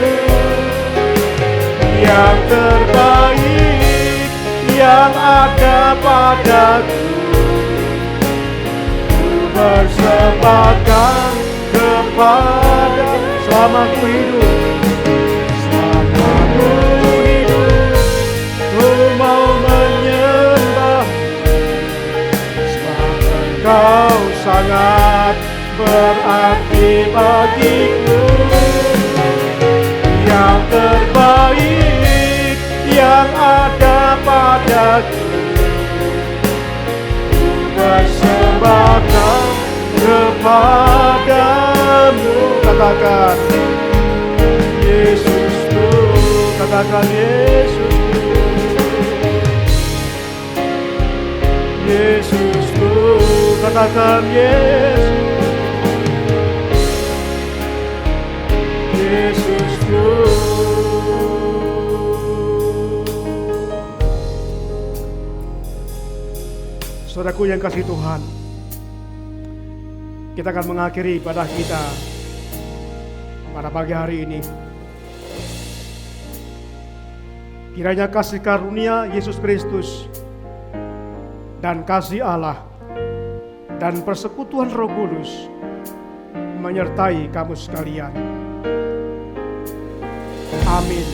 Yang terbaik yang ada padaku, ku persembahkan kepada selama ku hidup. Selama ku hidup, ku mau menyembah. Sebab Engkau sangat berarti bagiku. Yang terbaik yang ada padaku, ku persembahkan kepadamu. Katakan Yesusku, katakan Yesusku, Yesusku, katakan Yesus, Yesusku. Saudaraku yang kasih Tuhan, kita akan mengakhiri ibadah kita pada pagi hari ini. Kiranya kasih karunia Yesus Kristus dan kasih Allah dan persekutuan Roh Kudus menyertai kamu sekalian. Amin.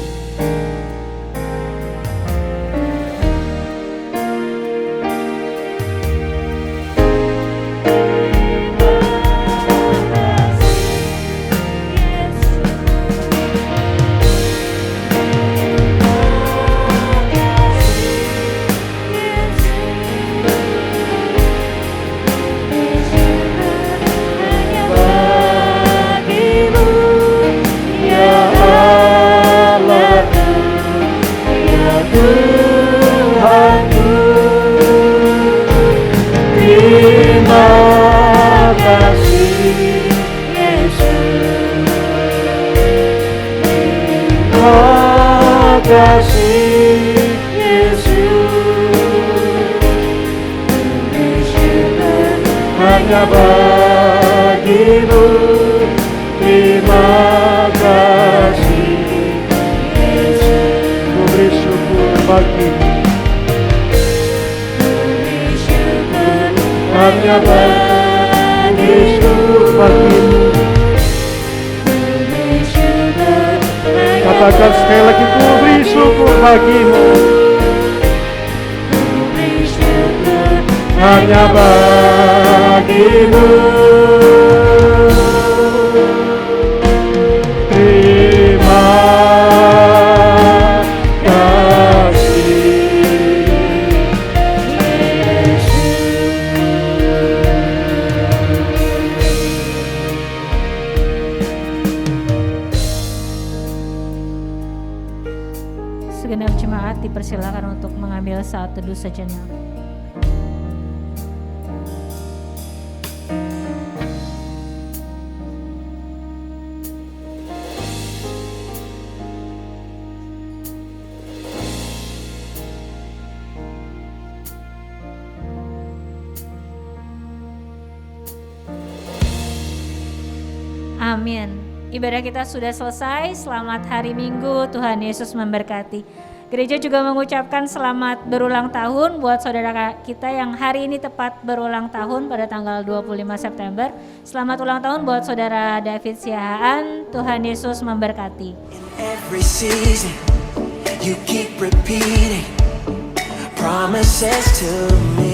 hanya bagimu. Terima kasih Yesus, ku beri syukur bagimu. Hanya bagimu, bagimu. Katakan sekali lagi, ku beri syukur bagimu. Hanya bagimu. Terima kasih Segenap jemaat dipersilakan untuk mengambil saat teduh sejenak. Amin. Ibadah kita sudah selesai. Selamat hari Minggu. Tuhan Yesus memberkati. Gereja juga mengucapkan selamat berulang tahun buat saudara kita yang hari ini tepat berulang tahun pada tanggal 25 September. Selamat ulang tahun buat saudara David Siahaan. Tuhan Yesus memberkati. In every season, you keep repeating promises to me.